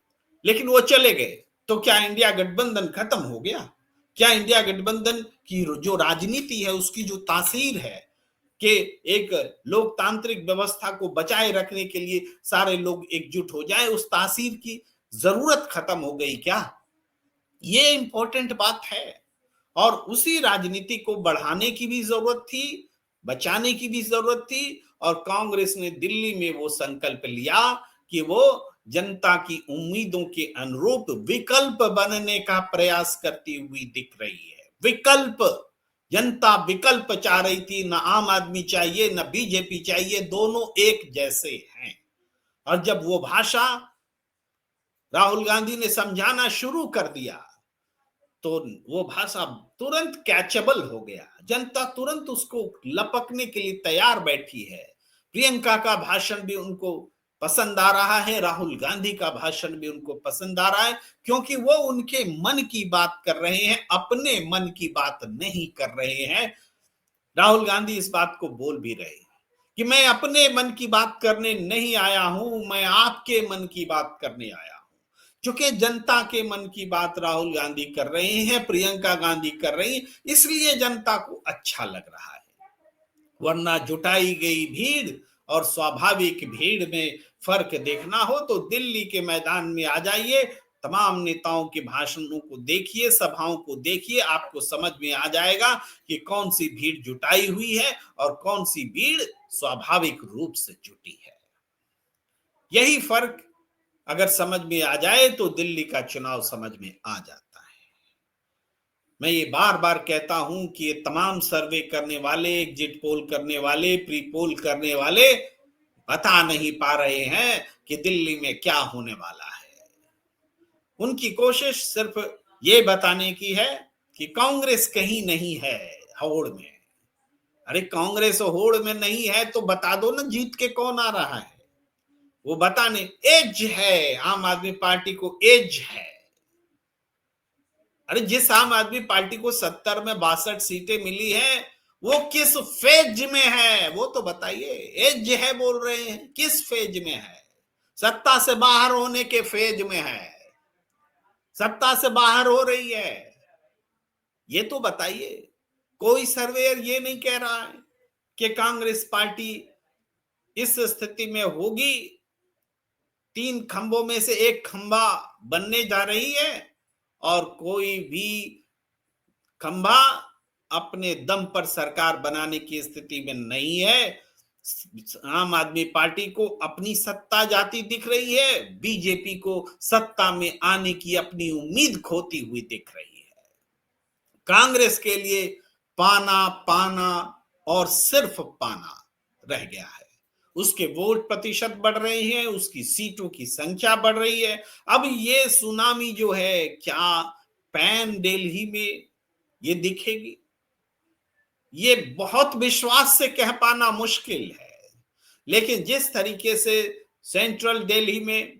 लेकिन वो चले गए। तो क्या इंडिया गठबंधन खत्म हो गया? क्या इंडिया गठबंधन की जो राजनीति है उसकी जो तासीर है कि एक लोकतांत्रिक व्यवस्था को बचाए रखने के लिए सारे लोग एकजुट हो जाए, उस तासीर की जरूरत खत्म हो गई क्या? ये इंपॉर्टेंट बात है। और उसी राजनीति को बढ़ाने की भी जरूरत थी, बचाने की भी जरूरत थी। और कांग्रेस ने दिल्ली में वो संकल्प लिया कि वो जनता की उम्मीदों के अनुरूप विकल्प बनने का प्रयास करती हुई दिख रही है। विकल्प, जनता विकल्प चाह रही थी। न आम आदमी चाहिए, न बीजेपी चाहिए, दोनों एक जैसे हैं। और जब वो भाषा राहुल गांधी ने समझाना शुरू कर दिया तो वो भाषा तुरंत कैचेबल हो गया, जनता तुरंत उसको लपकने के लिए तैयार बैठी है। प्रियंका का भाषण भी उनको पसंद आ रहा है, राहुल गांधी का भाषण भी उनको पसंद आ रहा है, क्योंकि वो उनके मन की बात कर रहे हैं, अपने मन की बात नहीं कर रहे हैं। राहुल गांधी इस बात को बोल भी रहे हैं कि मैं अपने मन की बात करने नहीं आया हूं, मैं आपके मन की बात करने आया हूं। चूंकि जनता के मन की बात राहुल गांधी कर रहे हैं, प्रियंका गांधी कर रही हैं, इसलिए जनता को अच्छा लग रहा है। वरना जुटाई गई भीड़ और स्वाभाविक भीड़ में फर्क देखना हो तो दिल्ली के मैदान में आ जाइए, तमाम नेताओं के भाषणों को देखिए, सभाओं को देखिए, आपको समझ में आ जाएगा कि कौन सी भीड़ जुटाई हुई है और कौन सी भीड़ स्वाभाविक रूप से जुटी है। यही फर्क अगर समझ में आ जाए तो दिल्ली का चुनाव समझ में आ जाता है। मैं ये बार बार कहता हूं कि ये तमाम सर्वे करने वाले, एग्जिट पोल करने वाले, प्री पोल करने वाले बता नहीं पा रहे हैं कि दिल्ली में क्या होने वाला है। उनकी कोशिश सिर्फ ये बताने की है कि कांग्रेस कहीं नहीं है होड़ में। अरे कांग्रेस होड़ में नहीं है तो बता दो ना जीत के कौन आ रहा है। वो बताने एज है, आम आदमी पार्टी को एज है। अरे जिस आम आदमी पार्टी को 70 में 62 सीटें मिली हैं वो किस फेज में है वो तो बताइए। एज है बोल रहे हैं, किस फेज में है? सत्ता से बाहर होने के फेज में है, सत्ता से बाहर हो रही है, ये तो बताइए। कोई सर्वेयर ये नहीं कह रहा है कि कांग्रेस पार्टी इस स्थिति में होगी, 3 खंभों में से एक खंभा बनने जा रही है और कोई भी खंभा अपने दम पर सरकार बनाने की स्थिति में नहीं है। आम आदमी पार्टी को अपनी सत्ता जाती दिख रही है, बीजेपी को सत्ता में आने की अपनी उम्मीद खोती हुई दिख रही है। कांग्रेस के लिए पाना पाना और सिर्फ पाना रह गया है। उसके वोट प्रतिशत बढ़ रहे हैं, उसकी सीटों की संख्या बढ़ रही है। अब ये सुनामी जो है क्या पैन दिल्ली में ये दिखेगी? ये बहुत विश्वास से कह पाना मुश्किल है, लेकिन जिस तरीके से सेंट्रल दिल्ली में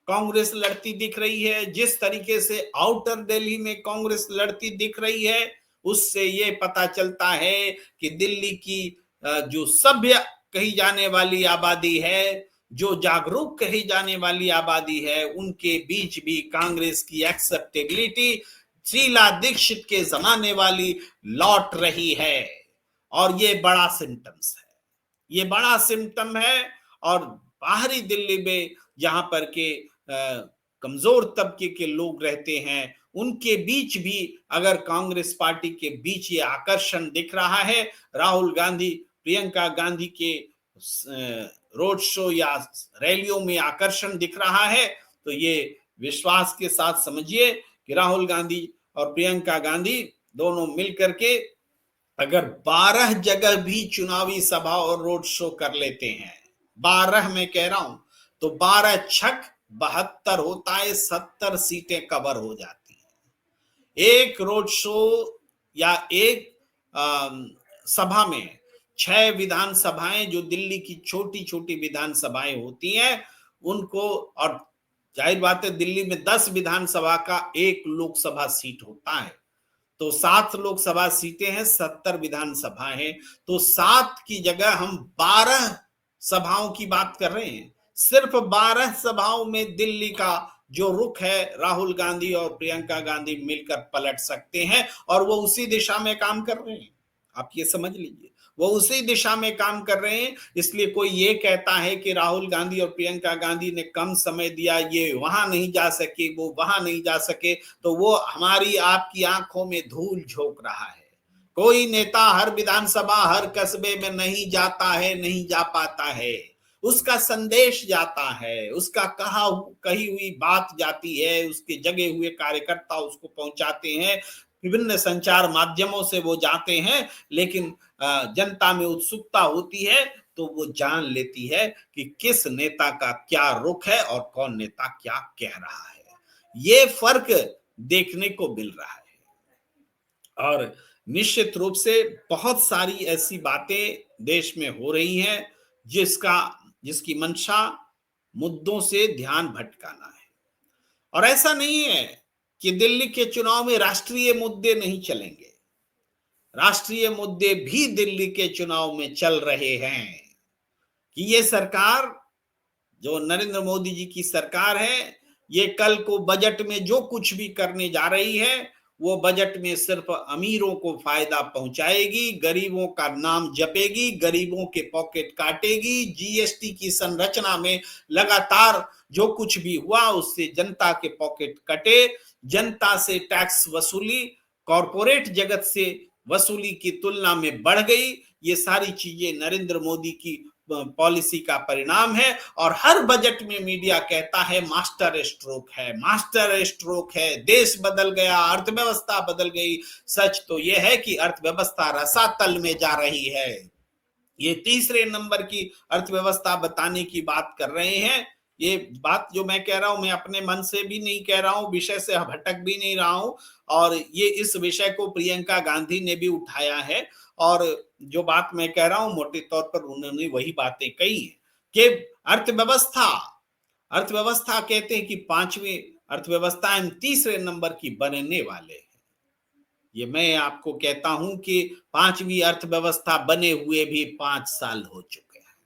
कांग्रेस लड़ती दिख रही है, जिस तरीके से आउटर दिल्ली में कांग्रेस लड़ती दिख रही है, उससे ये पता चलता है कि दिल्ली की जो सभ्य कही जाने वाली आबादी है, जो जागरूक कही जाने वाली आबादी है, उनके बीच भी कांग्रेस की एक्सेप्टेबिलिटी शीला दीक्षित के जमाने वाली लौट रही है। और ये बड़ा सिम्टम्स है, ये बड़ा सिम्टम है। और बाहरी दिल्ली में जहां पर के कमजोर तबके के लोग रहते हैं, उनके बीच भी अगर कांग्रेस पार्टी के बीच ये आकर्षण दिख रहा है, राहुल गांधी प्रियंका गांधी के रोड शो या रैलियों में आकर्षण दिख रहा है, तो ये विश्वास के साथ समझिए कि राहुल गांधी और प्रियंका गांधी दोनों मिलकर के अगर 12 जगह भी चुनावी सभा और रोड शो कर लेते हैं, 12 मैं कह रहा हूं, तो 12 छक 72 होता है, 70 सीटें कवर हो जाती हैं। एक रोड शो या एक सभा में 6 विधानसभाएं, जो दिल्ली की छोटी छोटी विधानसभाएं होती हैं, उनको, और जाहिर बात है दिल्ली में 10 विधानसभा का एक लोकसभा सीट होता है, तो 7 लोकसभा सीटें हैं, 70 विधानसभा है, तो 7 की जगह हम 12 सभाओं की बात कर रहे हैं। सिर्फ 12 सभाओं में दिल्ली का जो रुख है, राहुल गांधी और प्रियंका गांधी मिलकर पलट सकते हैं, और वो उसी दिशा में काम कर रहे हैं। आप ये समझ लीजिए, वो उसी दिशा में काम कर रहे हैं। इसलिए कोई ये कहता है कि राहुल गांधी और प्रियंका गांधी ने कम समय दिया, ये वहां नहीं जा सके, वो वहां नहीं जा सके, तो वो हमारी आपकी आंखों में धूल झोंक रहा है। कोई नेता हर विधानसभा, हर कस्बे में नहीं जाता है, नहीं जा पाता है। उसका संदेश जाता है, उसका कही हुई बात जाती है, उसके जगे हुए कार्यकर्ता उसको पहुंचाते हैं, विभिन्न संचार माध्यमों से वो जाते हैं, लेकिन जनता में उत्सुकता होती है तो वो जान लेती है कि किस नेता का क्या रुख है और कौन नेता क्या कह रहा है। ये फर्क देखने को मिल रहा है। और निश्चित रूप से बहुत सारी ऐसी बातें देश में हो रही हैं जिसकी मंशा मुद्दों से ध्यान भटकाना है। और ऐसा नहीं है कि दिल्ली के चुनाव में राष्ट्रीय मुद्दे नहीं चलेंगे, राष्ट्रीय मुद्दे भी दिल्ली के चुनाव में चल रहे हैं। कि ये सरकार, जो नरेंद्र मोदी जी की सरकार है, ये कल को बजट में जो कुछ भी करने जा रही है, वो बजट में सिर्फ अमीरों को फायदा पहुंचाएगी, गरीबों का नाम जपेगी, गरीबों के पॉकेट काटेगी। जीएसटी की संरचना में लगातार जो कुछ भी हुआ उससे जनता के पॉकेट कटे, जनता से टैक्स वसूली कॉरपोरेट जगत से वसूली की तुलना में बढ़ गई। ये सारी चीजें नरेंद्र मोदी की पॉलिसी का परिणाम है। और हर बजट में मीडिया कहता है मास्टर स्ट्रोक है, मास्टर स्ट्रोक है, देश बदल गया, अर्थव्यवस्था बदल गई। सच तो यह है कि अर्थव्यवस्था रसातल में जा रही है। ये तीसरे नंबर की अर्थव्यवस्था बताने की बात कर रहे हैं। ये बात जो मैं कह रहा हूं, मैं अपने मन से भी नहीं कह रहा हूं, विषय से भटक भी नहीं रहा हूं। और ये इस विषय को प्रियंका गांधी ने भी उठाया है, और जो बात मैं कह रहा हूं मोटे तौर पर उन्होंने वही बातें कही है कि अर्थव्यवस्था कहते हैं कि 5वीं अर्थव्यवस्था हम तीसरे नंबर की बनने वाले हैं। ये मैं आपको कहता हूं कि 5वीं अर्थव्यवस्था बने हुए भी 5 साल हो चुके हैं।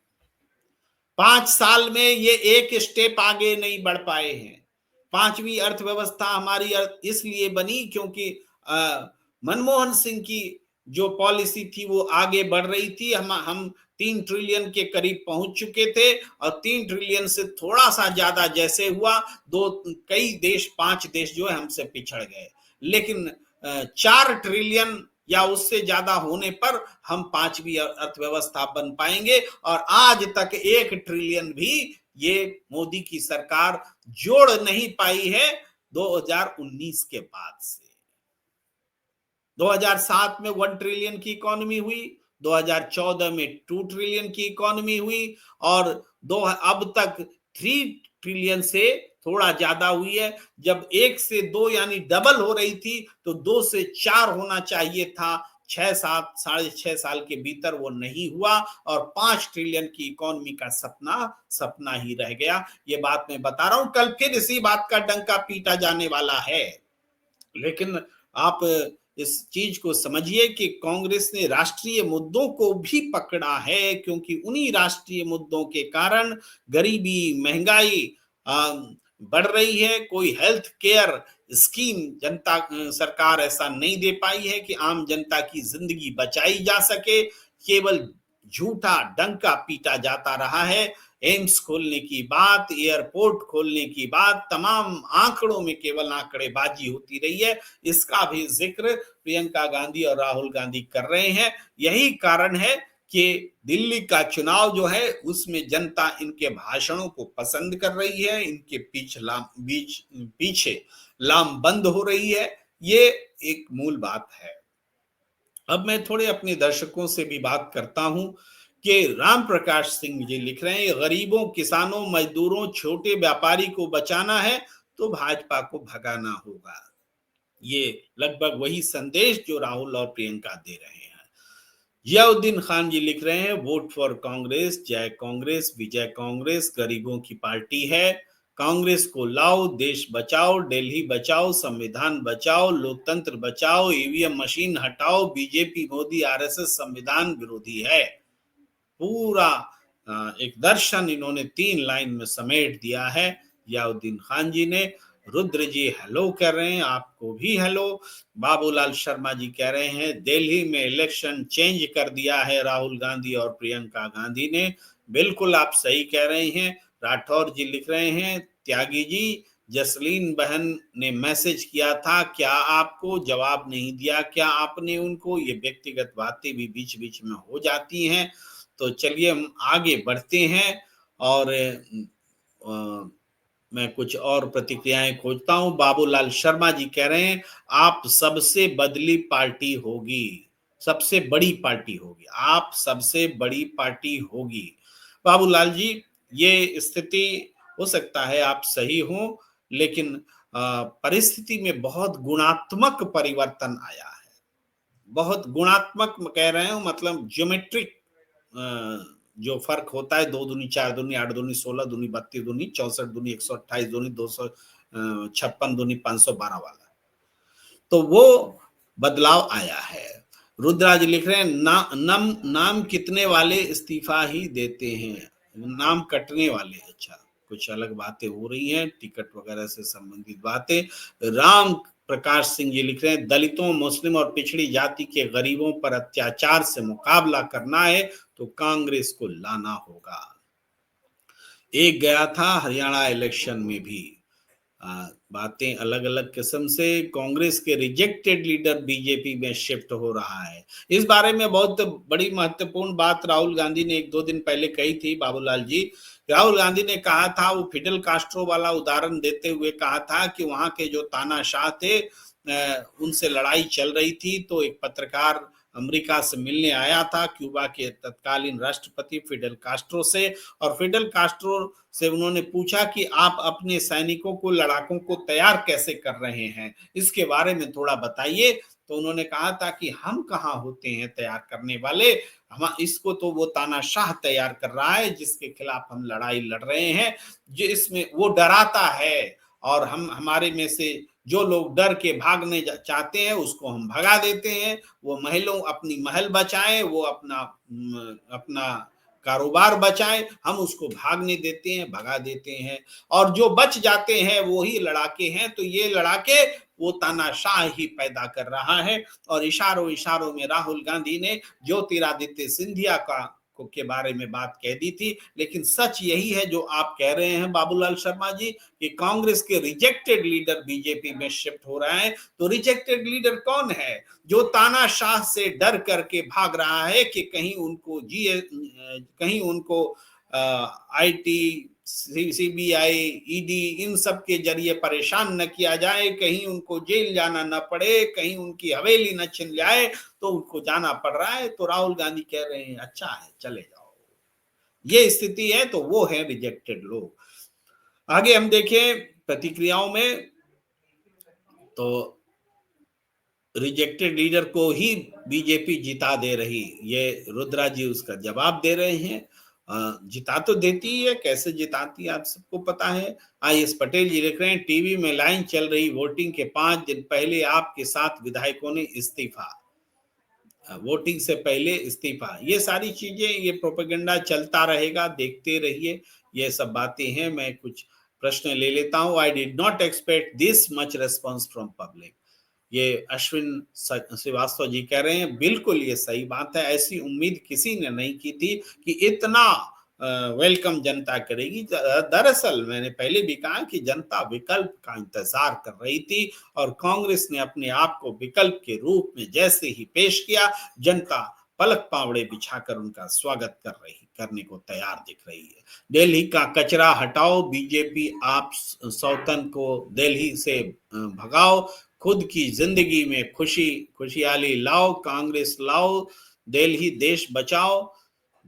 5 साल में ये एक स्टेप आगे नहीं बढ़ पाए हैं। 5वीं अर्थव्यवस्था हमारी इसलिए बनी क्योंकि मनमोहन सिंह की जो पॉलिसी थी वो आगे बढ़ रही थी। हम 3 ट्रिलियन के करीब पहुंच चुके थे, और 3 ट्रिलियन से थोड़ा सा ज्यादा जैसे हुआ, कई देश, 5 देश जो है हमसे पिछड़ गए। लेकिन 4 ट्रिलियन या उससे ज्यादा होने पर हम 5वीं अर्थव्यवस्था बन पाएंगे। और आज तक 1 ट्रिलियन भी ये मोदी की सरकार जोड़ नहीं पाई है 2019 के बाद से। 2007 में 1 ट्रिलियन की इकोनॉमी हुई, 2014 में 2 ट्रिलियन की इकोनॉमी हुई, और अब तक 3 ट्रिलियन से थोड़ा ज्यादा हुई है। जब 1 से 2 यानी डबल हो रही थी, तो 2 से 4 होना चाहिए था, साढ़े 6 साल के भीतर वो नहीं हुआ और 5 ट्रिलियन की इकोनॉमी का सपना ही रह गया। ये बात मैं बता रहा हूं, कल फिर इसी बात का डंका पीटा जाने वाला है। लेकिन आप इस चीज को समझिए कि कांग्रेस ने राष्ट्रीय मुद्दों को भी पकड़ा है, क्योंकि उन्हीं राष्ट्रीय मुद्दों के कारण गरीबी, महंगाई बढ़ रही है। कोई हेल्थ केयर स्कीम जनता सरकार ऐसा नहीं दे पाई है कि आम जनता की जिंदगी बचाई जा सके। केवल झूठा डंका पीटा जाता रहा है। एम्स खोलने की बात, एयरपोर्ट खोलने की बात, तमाम आंकड़ों में केवल आंकड़ेबाजी होती रही है। इसका भी जिक्र प्रियंका गांधी और राहुल गांधी कर रहे हैं। यही कारण है कि दिल्ली का चुनाव जो है उसमें जनता इनके भाषणों को पसंद कर रही है, इनके पीछे लामबंद हो रही है। ये एक मूल बात है। अब मैं थोड़े अपने दर्शकों से भी बात करता हूं कि राम प्रकाश सिंह जी लिख रहे हैं, गरीबों, किसानों, मजदूरों, छोटे व्यापारी को बचाना है तो भाजपा को भगाना होगा। ये लगभग वही संदेश जो राहुल और प्रियंका दे रहे हैं। जियाउद्दीन खान जी लिख रहे हैं, वोट फॉर कांग्रेस, जय कांग्रेस, विजय कांग्रेस, गरीबों की पार्टी है। कांग्रेस को लाओ, देश बचाओ, दिल्ली बचाओ, संविधान बचाओ, लोकतंत्र बचाओ, ईवीएम मशीन हटाओ, बीजेपी, मोदी, आरएसएस संविधान विरोधी है। पूरा एक दर्शन इन्होंने 3 लाइन में समेट दिया है जियाउद्दीन खान जी ने। रुद्र जी हेलो कर रहे हैं, आपको भी हेलो। बाबूलाल शर्मा जी कह रहे हैं, दिल्ली में इलेक्शन चेंज कर दिया है राहुल गांधी और प्रियंका गांधी ने। बिल्कुल आप सही कह रहे हैं। राठौर जी लिख रहे हैं, त्यागी जी, जसलीन बहन ने मैसेज किया था, क्या आपको जवाब नहीं दिया क्या आपने उनको? ये व्यक्तिगत बातें भी बीच बीच में हो जाती हैं। तो चलिए हम आगे बढ़ते हैं और मैं कुछ और प्रतिक्रियाएं खोजता हूं। बाबूलाल शर्मा जी कह रहे हैं, आप सबसे बदली पार्टी होगी, सबसे बड़ी पार्टी होगी, आप सबसे बड़ी पार्टी होगी। बाबूलाल जी, ये स्थिति हो सकता है आप सही हो, लेकिन परिस्थिति में बहुत गुणात्मक परिवर्तन आया है। बहुत गुणात्मक कह रहे हूं, मतलब ज्योमेट्रिक जो फर्क होता है, 2 दूनी 4 दूनी 8 दूनी 16 दूनी 32 दूनी 64 दूनी 128 दूनी 256 दूनी 512 वाला, तो वो बदलाव आया है। रुद्राज लिख रहे हैं, नाम कितने वाले इस्तीफा ही देते हैं, नाम कटने वाले। अच्छा, कुछ अलग बातें हो रही हैं, टिकट वगैरह से संबंधित बातें। राम प्रकाश सिंह जी लिख रहे हैं, दलितों, मुस्लिम और पिछड़ी जाति के गरीबों पर अत्याचार से मुकाबला करना है तो कांग्रेस को लाना होगा। एक गया था हरियाणा इलेक्शन में भी बातें अलग अलग किस्म से। कांग्रेस के रिजेक्टेड लीडर बीजेपी में शिफ्ट हो रहा है। इस बारे में बहुत बड़ी महत्वपूर्ण बात राहुल गांधी ने 1-2 दिन पहले कही थी। बाबूलाल जी, राहुल गांधी ने कहा था, वो फिडेल कास्ट्रो वाला उदाहरण देते हुए कहा था कि वहां के जो तानाशाह थे उनसे लड़ाई चल रही थी, तो एक पत्रकार अमेरिका से मिलने आया था क्यूबा के तत्कालीन राष्ट्रपति फिडेल कास्ट्रो से, और फिडेल कास्ट्रो से उन्होंने पूछा कि आप अपने सैनिकों को, लड़ाकों को तैयार कैसे कर रहे हैं, इसके बारे में थोड़ा बताइए। तो उन्होंने कहा था कि हम कहाँ होते हैं तैयार करने वाले, हम इसको तो वो तानाशाह तैयार कर रहा है जिसके खिलाफ हम लड़ाई लड़ रहे हैं, जो इसमें वो डराता है और हमारे में से जो लोग डर के भागने चाहते हैं उसको हम भगा देते हैं। वो महलों, अपनी महल बचाएं, वो अपना कारोबार बचाएं, हम उसको भागने देते हैं, भगा देते हैं, और जो बच जाते हैं वो ही लड़ाके हैं। तो ये लड़ाके वो तानाशाह ही पैदा कर रहा है। और इशारों में राहुल गांधी ने ज्योतिरादित्य सिंधिया के बारे में बात कह दी थी, लेकिन सच यही है जो आप कह रहे हैं बाबूलाल शर्मा जी, कि कांग्रेस के रिजेक्टेड लीडर बीजेपी में शिफ्ट हो रहा है। तो रिजेक्टेड लीडर कौन है? जो तानाशाह से डर करके भाग रहा है कि कहीं उनको आईटी, सीबीआई, ईडी इन सब के जरिए परेशान न किया जाए, कहीं उनको जेल जाना न पड़े, कहीं उनकी हवेली न छिन जाए, तो उनको जाना पड़ रहा है। तो राहुल गांधी कह रहे हैं, अच्छा है, चले जाओ। ये स्थिति है, तो वो है रिजेक्टेड लोग। आगे हम देखें प्रतिक्रियाओं में, तो रिजेक्टेड लीडर को ही बीजेपी जिता दे रही, ये रुद्रा जी उसका जवाब दे रहे हैं। जिता तो देती ही है, कैसे जिताती है आप सबको पता है। आईएस पटेल जी लिख रहे हैं, टीवी में लाइन चल रही, वोटिंग के 5 दिन पहले आपके 7 विधायकों ने इस्तीफा, वोटिंग से पहले इस्तीफा। ये सारी चीजें, ये प्रोपेगेंडा चलता रहेगा, देखते रहिए। ये सब बातें हैं। मैं कुछ प्रश्न ले लेता हूं। I did not expect this much response from public. ये अश्विन श्रीवास्तव जी कह रहे हैं, बिल्कुल ये सही बात है। ऐसी उम्मीद किसी ने नहीं की थी कि इतना वेलकम जनता करेगी। दरअसल मैंने पहले भी कहा कि जनता विकल्प का इंतजार कर रही थी और कांग्रेस ने अपने आप को विकल्प के रूप में जैसे ही पेश किया, जनता पलक पावड़े बिछाकर उनका स्वागत करने को तैयार दिख रही है। दिल्ली का कचरा हटाओ, बीजेपी आप सौतन को दिल्ली से भगाओ, खुद की जिंदगी में खुशहाली लाओ, कांग्रेस लाओ, दिल्ली देश बचाओ,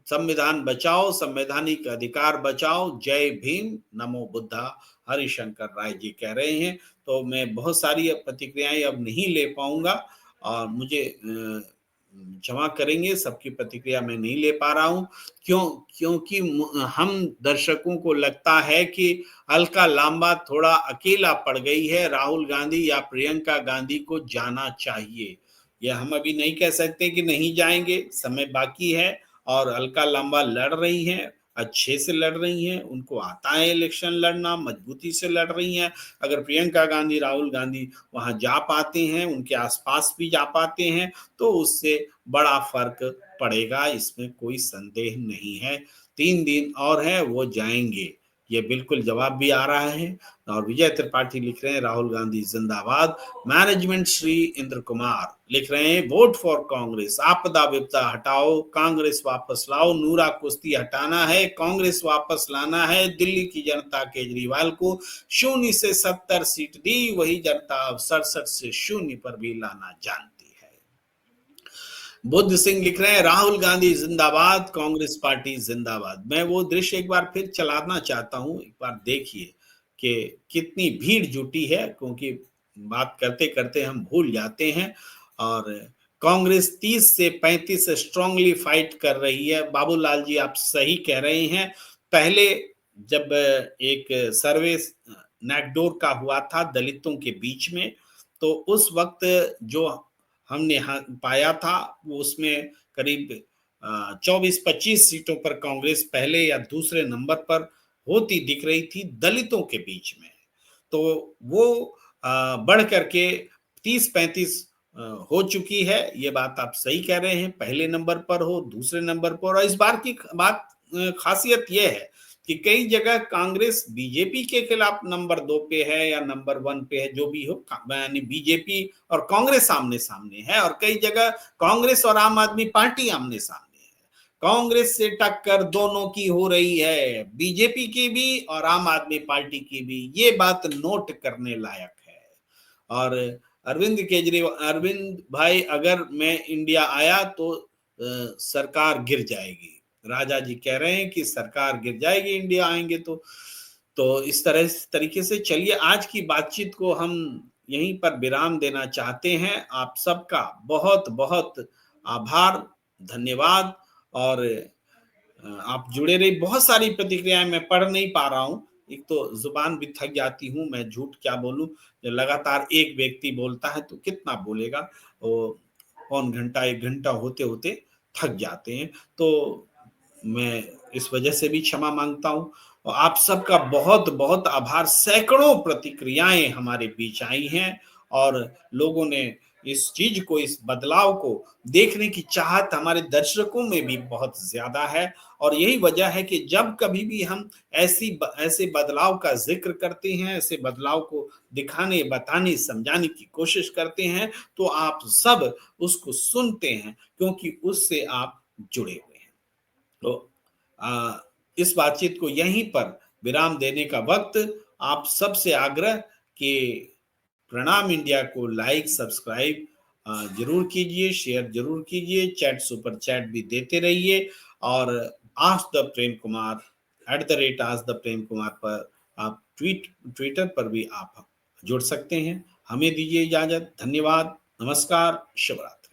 संविधान बचाओ, संवैधानिक अधिकार बचाओ, जय भीम, नमो बुद्धा, हरिशंकर राय जी कह रहे हैं। तो मैं बहुत सारी प्रतिक्रियाएं अब नहीं ले पाऊंगा और मुझे क्षमा करेंगे, सबकी प्रतिक्रिया मैं नहीं ले पा रहा हूं। क्योंकि हम दर्शकों को लगता है कि अलका लांबा थोड़ा अकेला पड़ गई है, राहुल गांधी या प्रियंका गांधी को जाना चाहिए। यह हम अभी नहीं कह सकते कि नहीं जाएंगे, समय बाकी है। और अलका लांबा लड़ रही हैं, अच्छे से लड़ रही हैं, उनको आता है इलेक्शन लड़ना, मजबूती से लड़ रही हैं। अगर प्रियंका गांधी, राहुल गांधी वहां जा पाते हैं, उनके आसपास भी जा पाते हैं, तो उससे बड़ा फर्क पड़ेगा, इसमें कोई संदेह नहीं है। 3 दिन और है, वो जाएंगे, ये बिल्कुल जवाब भी आ रहा है। और विजय त्रिपाठी लिख रहे हैं, राहुल गांधी जिंदाबाद। मैनेजमेंट श्री इंद्र कुमार लिख रहे हैं, वोट फॉर कांग्रेस, आपदा विपदा हटाओ, कांग्रेस वापस लाओ, नूरा कुश्ती हटाना है, कांग्रेस वापस लाना है। दिल्ली की जनता केजरीवाल को 0 से 70 सीट दी, वही जनता अब 67 से 0 पर भी लाना जानती है। बुद्ध सिंह लिख रहे हैं, राहुल गांधी जिंदाबाद, कांग्रेस पार्टी जिंदाबाद। मैं वो दृश्य एक बार फिर चलाना चाहता हूं, एक बार देखिए कि कितनी भीड़ जुटी है, क्योंकि बात करते करते हम भूल जाते हैं। और कांग्रेस 30 से 35 स्ट्रांगली फाइट कर रही है। बाबूलाल जी आप सही कह रहे हैं। पहले जब एक सर्वे नैकडोर का हुआ था दलितों के बीच में, तो उस वक्त जो हमने पाया था वो उसमें करीब 24-25 सीटों पर कांग्रेस पहले या दूसरे नंबर पर होती दिख रही थी दलितों के बीच में। तो वो बढ़ करके 30-35 हो चुकी है। ये बात आप सही कह रहे हैं, पहले नंबर पर हो, दूसरे नंबर पर। और इस बार की बात खासियत यह है कि कई जगह कांग्रेस बीजेपी के खिलाफ नंबर 2 पे है या नंबर 1 पे है, जो भी हो, यानी बीजेपी और कांग्रेस आमने सामने है। और कई जगह कांग्रेस और आम आदमी पार्टी आमने सामने है। कांग्रेस से टक्कर दोनों की हो रही है, बीजेपी की भी और आम आदमी पार्टी की भी। ये बात नोट करने लायक है। और अरविंद भाई, अगर मैं इंडिया आया तो सरकार गिर जाएगी। राजा जी कह रहे हैं कि सरकार गिर जाएगी इंडिया आएंगे तो इस तरीके से चलिए आज की बातचीत को हम यहीं पर विराम देना चाहते हैं। आप सबका बहुत बहुत आभार, धन्यवाद। और आप जुड़े रही। बहुत सारी प्रतिक्रियाएं मैं पढ़ नहीं पा रहा हूं, एक तो जुबान भी थक जाती हूं, मैं झूठ क्या बोलूं। लगातार एक व्यक्ति बोलता है तो कितना बोलेगा, वो पौन घंटा 1 घंटा होते होते थक जाते हैं। तो मैं इस वजह से भी क्षमा मांगता हूं। और आप सबका बहुत बहुत आभार। सैकड़ों प्रतिक्रियाएं हमारे बीच आई हैं और लोगों ने इस चीज को, इस बदलाव को देखने की चाहत हमारे दर्शकों में भी बहुत ज्यादा है। और यही वजह है कि जब कभी भी हम ऐसे बदलाव का जिक्र करते हैं, ऐसे बदलाव को दिखाने, बताने, समझाने की कोशिश करते हैं, तो आप सब उसको सुनते हैं, क्योंकि उससे आप जुड़े हुए हैं। तो इस बातचीत को यहीं पर विराम देने का वक्त। आप सबसे आग्रह कि प्रणाम इंडिया को लाइक, सब्सक्राइब जरूर कीजिए, शेयर जरूर कीजिए, चैट सुपर चैट भी देते रहिए। और ask the Prem Kumar @ask the Prem Kumar पर आप ट्विटर पर भी आप जुड़ सकते हैं। हमें दीजिए इजाजत। धन्यवाद, नमस्कार, शुभ रात्रि।